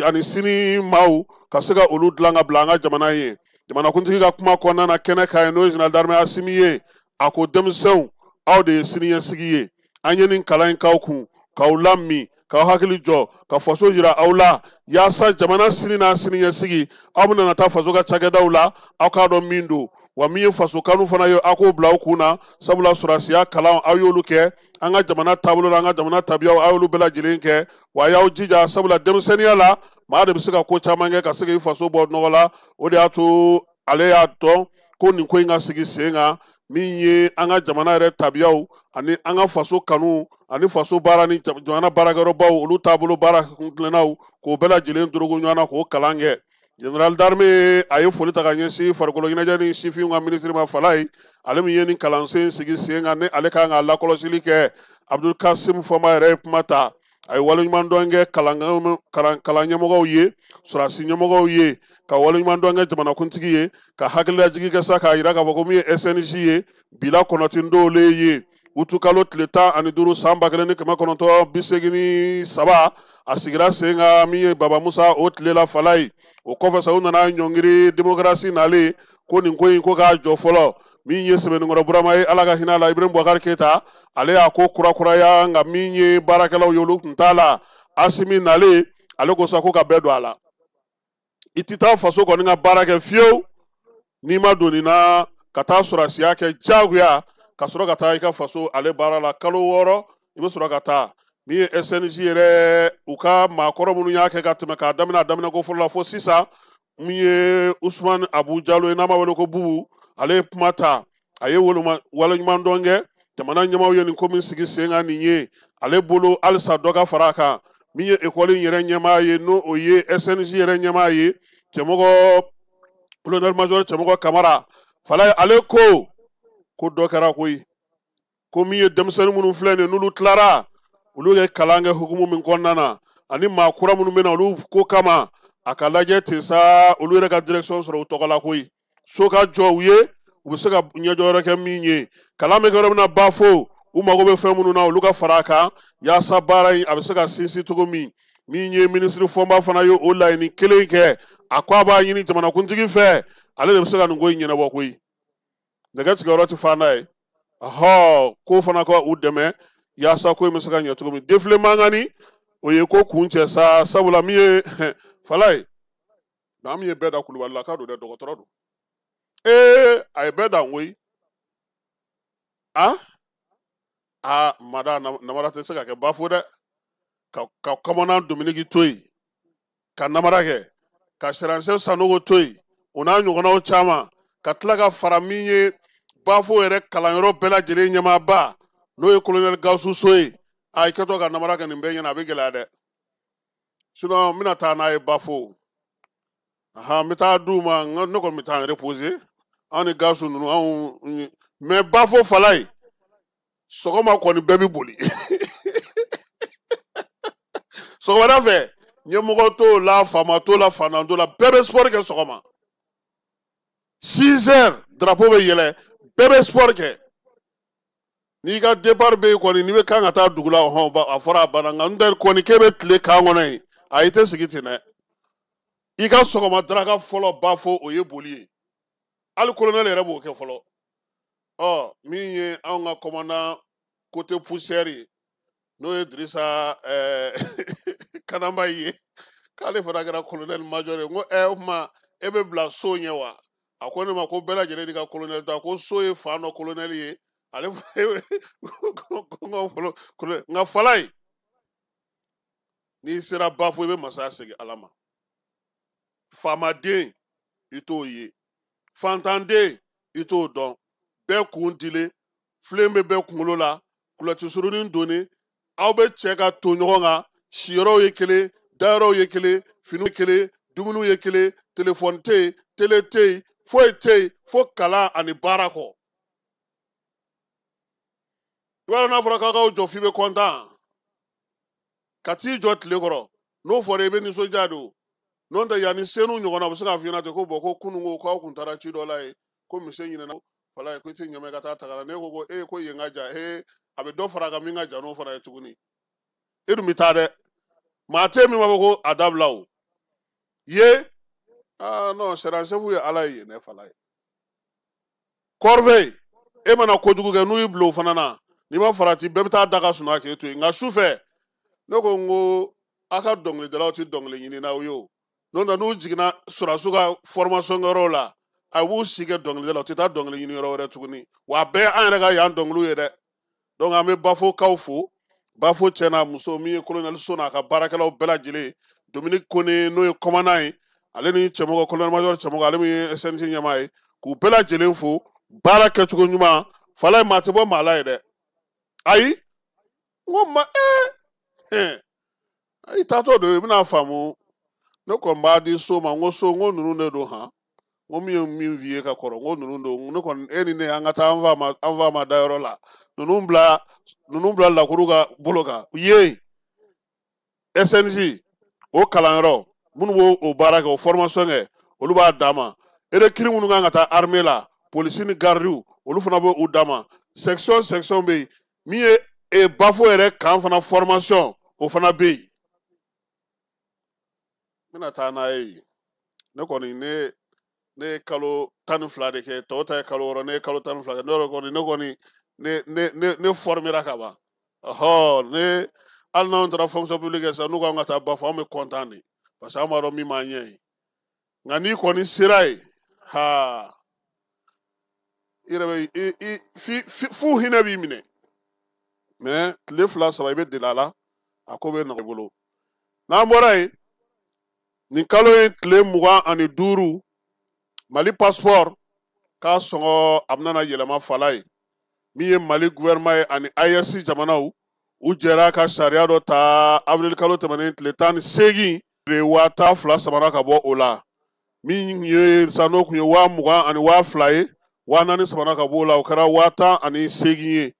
ani sini maaw ka se ka olu dilan ka bila an ka jamana ye jamanakuntigi ka kuma kɔnɔna na kɛnɛ kan ye n'o ye général d'armée Asimi ye a ko denmisɛnw aw de ye siniɲɛsigi ye an ye nin kalan in k'aw kun k'aw lami k'aw hakili jɔ ka faso yira aw la yaasa jamana sini n'a siniɲɛsigi aw bɛna taa faso ka cakɛdaw la aw k'a dɔn min don wa min ye faso kanu fana ye aw k'o bila aw kun na sabula sɔrɔsiya kalan aw y'olu kɛ an ka jamana taabolo la an ka jamana tabiyaw aw y'olu bɛɛ lajɛlen kɛ wa a y'aw jija sabula denmisɛnniya la maa de bɛ se ka ko caman kɛ ka se k'i faso bɔ nɔgɔ la o de y'a to ale y'a dɔn ko nin ko in ka sigi sen kan min ye an ka jamana yɛrɛ tabiyaw ani an ka faso kanu ani faso baara ni jamana baarakɛyɔrɔbaw olu taabolo baara kuntilennaw k'o bɛɛ lajɛlen dorogo ɲɔgɔn na k'o kalan kɛ général d'armée a ye foli ta ka ɲɛsin farikolo ɲɛnajɛ ni sifinw ka ministre ma fala ye ale min ye nin kalansen sigi sen kan ni ale kan ka lakɔlɔsili kɛ Abdul Kasim foma yɛrɛ ye kuma ta a ye waleɲuman dɔn kɛ kalan ɲɛmɔgɔw ye surasi ɲɛmɔgɔw ye ka waleɲuman dɔn kɛ jamanakuntigi ye ka hakililajigi kɛ sa k'a yira k'a fɔ ko min ye SNJ ye bila kɔnɔtin dɔwle ye utu kalo tile 15 san 1983 a sigira sen kan min ye Baba Musa o tilela fala ye o kɔfɛ sa u nana ɲɔngiri démocratie nalen ko nin ko in ko k'a jɔ fɔlɔ min ye Sɛbɛnnikɔrɔ Burama ye Ala ka hinɛ la Ibrahim Boubacar Keita ale y'a ko kurakuraya nka min ye baarakɛlaw ye olu tun t'a la Asimi nalen ale ko sa ko ka bɛɛ don a la i tɛ taa faso kɔni ka baara kɛ fiyewu n'i ma don nin na ka taa sɔrɔsiya kɛ diyagoya ka sɔrɔ ka taa i ka faso ale baara la kalo 6 i bɛ sɔrɔ ka taa min ye SNJ yɛrɛ u ka maakɔrɔ minnu y'a kɛ ka tɛmɛ k'a daminɛ a daminɛ ko fɔlɔ la fo sisan min ye Usman Abu Jalo ye n'an b'a wele ko Bubu ale ye kuma ta a ye waleɲuman dɔn kɛ jamana ɲɛmaaw ye nin ko min sigi sen kan nin ye ale bolo halisa dɔ ka fara a kan min ye école in yɛrɛ ɲɛmaa ye n'o o ye SNJ yɛrɛ ɲɛmaa ye cɛmɔgɔ colonel major cɛmɔgɔ Kamara fala ale ko dɔ kɛra koyi ko min ye denmisɛnnin minnu filɛ nin n'olu tilara olu ye kalan kɛ hukumu min kɔnɔna na ani maa kura minnu bɛ na olu ko kama a ka lajɛ ten sa olu yɛrɛ ka direction sɔrɔ u tɔgɔ la koyi so ka jɔ u ye u bɛ se ka ɲɛjɔ wɛrɛ kɛ min ye kalan min kɛ yɔrɔ min na bafo u mago bɛ fɛn minnu na olu ka fara a kan yaasa baara in a bɛ se ka sinsin cogo min ye minisiri fɔnba fana ye o laɲini kelen kɛ a ko a b'a ɲini jamanakuntigi fɛ ale de bɛ se ka nin ko in ɲɛnabɔ koyi nɛgɛ tigɛyɔrɔ tɛ fan da ye ko fana ka u dɛmɛ yaasa ko in bɛ se ka ɲɛ cogo min défilé mangani o ye ko kun cɛ sa sabula min ye fala ye nka min ye bɛɛ da Kulubali la k'a don dɛ dɔgɔtɔrɔ don a ye bɛɛ da n koyi mada namara tɛ se ka kɛ bafo dɛ ka kɔmɔnan Dominiki to yen ka namara kɛ ka Seransɛ Sanogo to yen o n'a ɲɔgɔnnaw caman ka tila ka fara min ye bafo yɛrɛ kalanyɔrɔ bɛɛ lajɛlen ɲɛmaaba n'o ye colonel Gawusu So ye i kɛtɔ ka namara kɛ nin bɛɛ ɲɛna a bɛ gɛlɛya dɛ sinon n bɛna taa n'a ye bafo n bɛ taa d'u ma ne kɔni bɛ taa n reposer anw ni Gawusu ninnu mais bafo fala ye sɔgɔma kɔni bɛɛ bɛ boli sɔgɔmada fɛ ɲɛmɔgɔ t'o la faama t'o la fantan t'o la bɛɛ bɛ sport kɛ sɔgɔma 6 heures drapeau bɛ yɛlɛ bɛɛ bɛ sport kɛ n'i ka départ bɛ yen kɔni n'i bɛ kan ka taa dugu la a fɔra a banna nka n tɛ kɔni k'e bɛ tile kan kɔnɔ yen i tɛ sigi ten dɛ i ka sɔgɔma daraka fɔlɔ bafo o ye boli ye hali colonel yɛrɛ b'o kɛ fɔlɔ min ye anw ka commandant côté poussière ye n'o ye Dirisa Kanamba ye k'ale fana kɛra colonel major ye n ko o tuma e bɛ bila so ɲɛ wa a ko ne ma ko bɛɛ lajɛlen de ka colonel ta ko so ye fan dɔ colonel ye ale nka fala ye n'i sera bafo i bɛ masaya segin Ala ma faamaden i t'o ye fantanden i t'o dɔn bɛɛ kun dilen filen bɛ bɛɛ kunkolo la kulɔti surunin donnen aw bɛ cɛ ka to ɲɔgɔn kan siyɔrɔw ye kelen dayɔrɔw ye kelen finiw ye kelen dumuniw ye kelen telefɔni tɛ yen tele tɛ yen foyi tɛ yen fo kalan ani baara kɔ i b'a dɔn n'a fɔra k'aw k'aw jɔ f'i bɛ kɔntan ka t'i jɔ tile kɔrɔ n'o fɔra i bɛ nisɔndiya don n'o tɛ yanni senu ɲɔgɔn na u bɛ se k'a f'i ɲɛna ten ko ko kunun ko k'aw kun taara ci dɔ la yen ko misi ɲinɛna fala ye ko i tɛ ɲɛmɛ ka taa tagara ne ko ko yen ka jan a bɛ dɔ fara a kan min ka jan n'o fana ye tuguni e dun bɛ taa dɛ maa tɛ min b'a fɔ ko a dabila o ye non sɛransɛfu ye Ala ye ne fala ye Corvée e mana kojugu kɛ n'u y'i bila o fana na n'i ma farati bɛɛ bɛ taa da ka sunɔgɔ k'e to yen nka sufɛ ne ko n ko a ka dɔnkilidalaw tɛ dɔnkili ɲini n'aw ye o n'o tɛ n'u jiginna sɔrɔsiw ka formation kɛyɔrɔw la a b'u si kɛ dɔnkilidala u tɛ taa dɔnkili ɲini yɔrɔ wɛrɛ tuguni wa a bɛɛ an yɛrɛ ka yan dɔnkiliw ye dɛ donc an bɛ bafokaw fo bafo cɛ n'a muso min ye colonel So n'a ka baarakɛlaw bɛɛ lajɛlen Dominique Kone n'o ye commandant ye ale ni cɛmɔgɔ colonel major cɛmɔgɔ ale min ye SNJ ɲɛmaa ye k'u bɛɛ lajɛlen fo baara kɛcogo ɲuman fala ye maa tɛ bɔ maa la ye dɛ ayi n ko i taatɔ don i bɛna faamu ne kɔni b'a di So ma n ko So n ko ninnu de don ngo mi vie ka koro ngo nunu ndo ngo kon eni ne anga ta anva ma dayoro la nunu bla la kuruga bologa ye SNG o kalanyɔrɔ minnu b'o o baara kɛ o formation kɛ olu b'a dama écrit minnu kan ka taa armée la polisi ni gardiw olu fana b'o u dama section bɛ yen min ye bafo yɛrɛ kan fana formation o fana bɛ yen n bɛna taa n'a ye ne kɔni ne ye kalo 12 de kɛ tɔw ta ye kalo 6 ne ye kalo 12 kɛ ne kɔni ne formera ka ban ne hali n'anw taara fonction publique kɛ sisan n'u k'an ka taa bafo an bɛ content de parce que an b'a dɔn min b'an ɲɛ ye nka n'i kɔni sera yen i yɛrɛ bɛ f'u hinɛ b'i minɛ mais tile 2-3 i bɛ deli a la a ko bɛ nɔgɔ i bolo n'an bɔra yen nin kalo ye tile 25 Mali passeport k'a sɔngɔ a bɛna yɛlɛma fala ye min ye Mali gouvernement ye ani AES jamanaw u jɛra ka sariya dɔ ta avril kalo tɛmɛnen tile 18 de 2,000 samara ka bɔ o la min ye sano kun ye 20,000 ani 2,000 ye 4,000 samara ka bɔ o la o kɛra 18 ye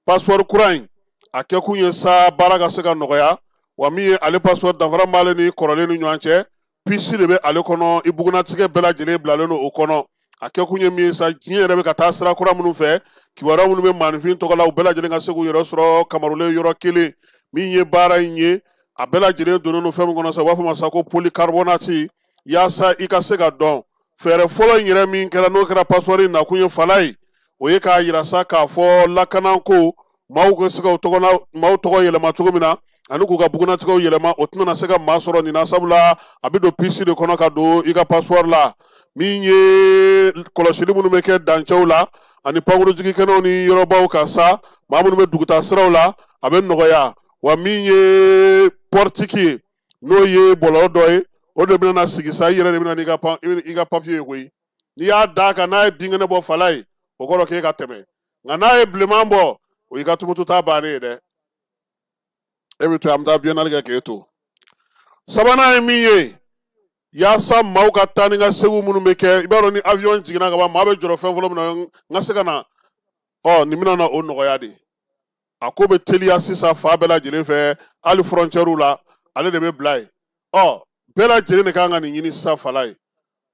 passeport kura in a kɛ kun ye sa baara ka se ka nɔgɔya wa min ye ale passeport danfara b'ale ni kɔrɔlen ni ɲɔgɔn cɛ pisi de bɛ ale kɔnɔ i bugunatigɛ bɛɛ lajɛlen bilalen don o kɔnɔ a kɛ kun ye min ye sa diɲɛ yɛrɛ bɛ ka taa sira kura minnu fɛ kibaruya minnu bɛ maanifin tɔgɔ la u bɛɛ lajɛlen ka se k'u yɛrɛ sɔrɔ kamarulen yɔrɔ kelen min ye baara in ye a bɛɛ lajɛlen donnen don fɛn min kɔnɔ sa u b'a fɔ ma sa ko polycarbonate yaasa i ka se ka dɔn fɛɛrɛ fɔlɔ in yɛrɛ min kɛra n'o kɛra passeport in nakun ye fala ye o ye k'a yira sa k'a fɔ lakanako maaw ka se ka maaw tɔgɔ yɛlɛma cogo min na ani k'u ka bugunatigɛw yɛlɛma o tɛna se ka maa sɔrɔ nin na sabula a bɛ don pisi de kɔnɔ ka don i ka passeport la min ye kɔlɔsili minnu bɛ kɛ dancɛw la ani pankurunjigikɛnɛw ni yɔrɔbaw kan sa maa minnu bɛ dugutaa siraw la a bɛ nɔgɔya wa min ye pɔrtiki ye n'o ye bɔlɔlɔ dɔ ye o de bɛna sigi sa i yɛrɛ de bɛna n'i ka papiye ye koyi n'i y'a d'a kan n'a ye binkɛnɛ bɔ fala ye o kɔrɔ k'e ka tɛmɛ nka n'a ye bilenman bɔ o y'i ka tumutu ta bannen ye dɛ e bɛ to an bɛ taa biɲɛnali kɛ k'e to sabanan ye min ye yaasa maaw ka taa ni ka segu minnu bɛ kɛ i b'a dɔn ni avion jiginna ka ban maa bɛ jɔrɔ fɛn fɔlɔ min na n ka se ka na nin bɛna na o nɔgɔya de a ko bɛ teliya sisan fa bɛɛ lajɛlen fɛ hali frontière la ale de bɛ bila yen bɛɛ lajɛlen de kan ka nin ɲini sisan fala ye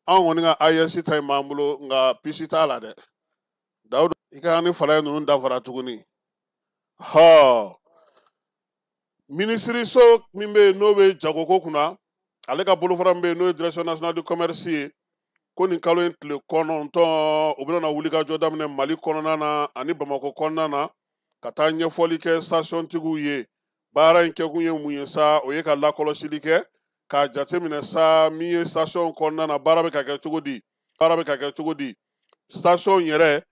anw kɔni ka AES ta in b'an bolo nka pisi t'a la dɛ Dawudu i ka ni fala ye ninnu dafara tuguni minisiriso min bɛ yen n'o bɛ jagoko kunna ale ka bolofara min bɛ yen n'o ye direction nationale du commerce ye ko nin kalo in tile 9 u bɛna wulikajɔ daminɛ Mali kɔnɔna na ani Bamakɔ kɔnɔna na ka taa ɲɛfɔli kɛ station tigiw ye baara in kɛkun ye mun ye sa o ye ka lakɔlɔsili kɛ k'a jateminɛ sa min ye station kɔnɔna na baara bɛ ka kɛ cogo di station yɛrɛ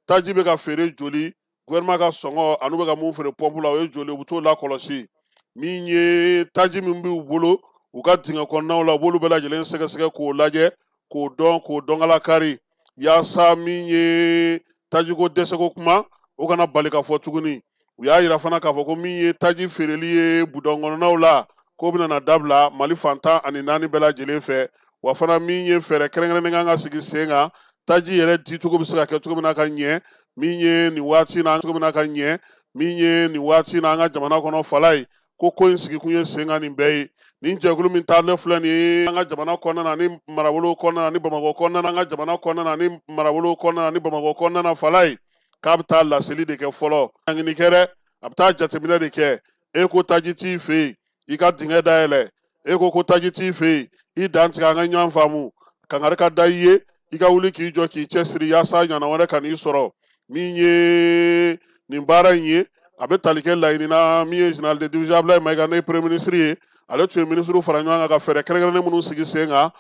taji bɛ ka feere joli gouvernement ka sɔngɔ anu bɛ ka mun feere pompe la o ye joli u bɛ t'o lakɔlɔsi min ye taji min b'u bolo u ka dingɛ kɔnɔnaw la u b'olu bɛɛ lajɛlen sɛgɛsɛgɛ k'o lajɛ k'o dɔn ala kari yaasa min ye tajiko dɛsɛko kuma o kana bali ka fɔ tuguni u y'a yira fana k'a fɔ ko min ye taji feereli ye budɔn kɔnɔnaw la k'o bɛna dabila Mali fan 14 bɛɛ lajɛlen fɛ wa fana min ye fɛɛrɛ kɛrɛnkɛrɛnnen kan ka sigi sen kan taji yɛrɛ dicogo bɛ se ka kɛ cogo min na ka ɲɛ min ye nin waati na cogo min na ka ɲɛ min ye nin waati na an ka jamana kɔnɔ fala ye ko in sigi kun ye sen kan nin bɛɛ ye nin jɛkulu min taalen filɛ nin ye an ka jamana kɔnɔna na ni marabolo kɔnɔna na ni Bamakɔ kɔnɔna na an ka jamana kɔnɔna na ni marabolo kɔnɔna na ni Bamakɔ kɔnɔna na fala ye k'a bɛ taa laseli de kɛ fɔlɔ ɲangini kɛrɛ a bɛ taa jateminɛ de kɛ e ko taji t'i fɛ yen i ka dingɛ dayɛlɛ e ko taji t'i fɛ yen i dan tigɛ an ka ɲɔgɔn faamu kangari ka da i ye i ka wuli k'i jɔ k'i cɛsiri yaasa ɲana wɛrɛ ka n'i sɔrɔ min ye nin baara in ye a bɛ tali kɛ laɲini na min ye général de division Ablaye Mayiga n'o ye premier ministre ye ale tun ye ministre fara ɲɔgɔn kan ka fɛɛrɛ kɛrɛnkɛrɛnnen minnu sigi sen kan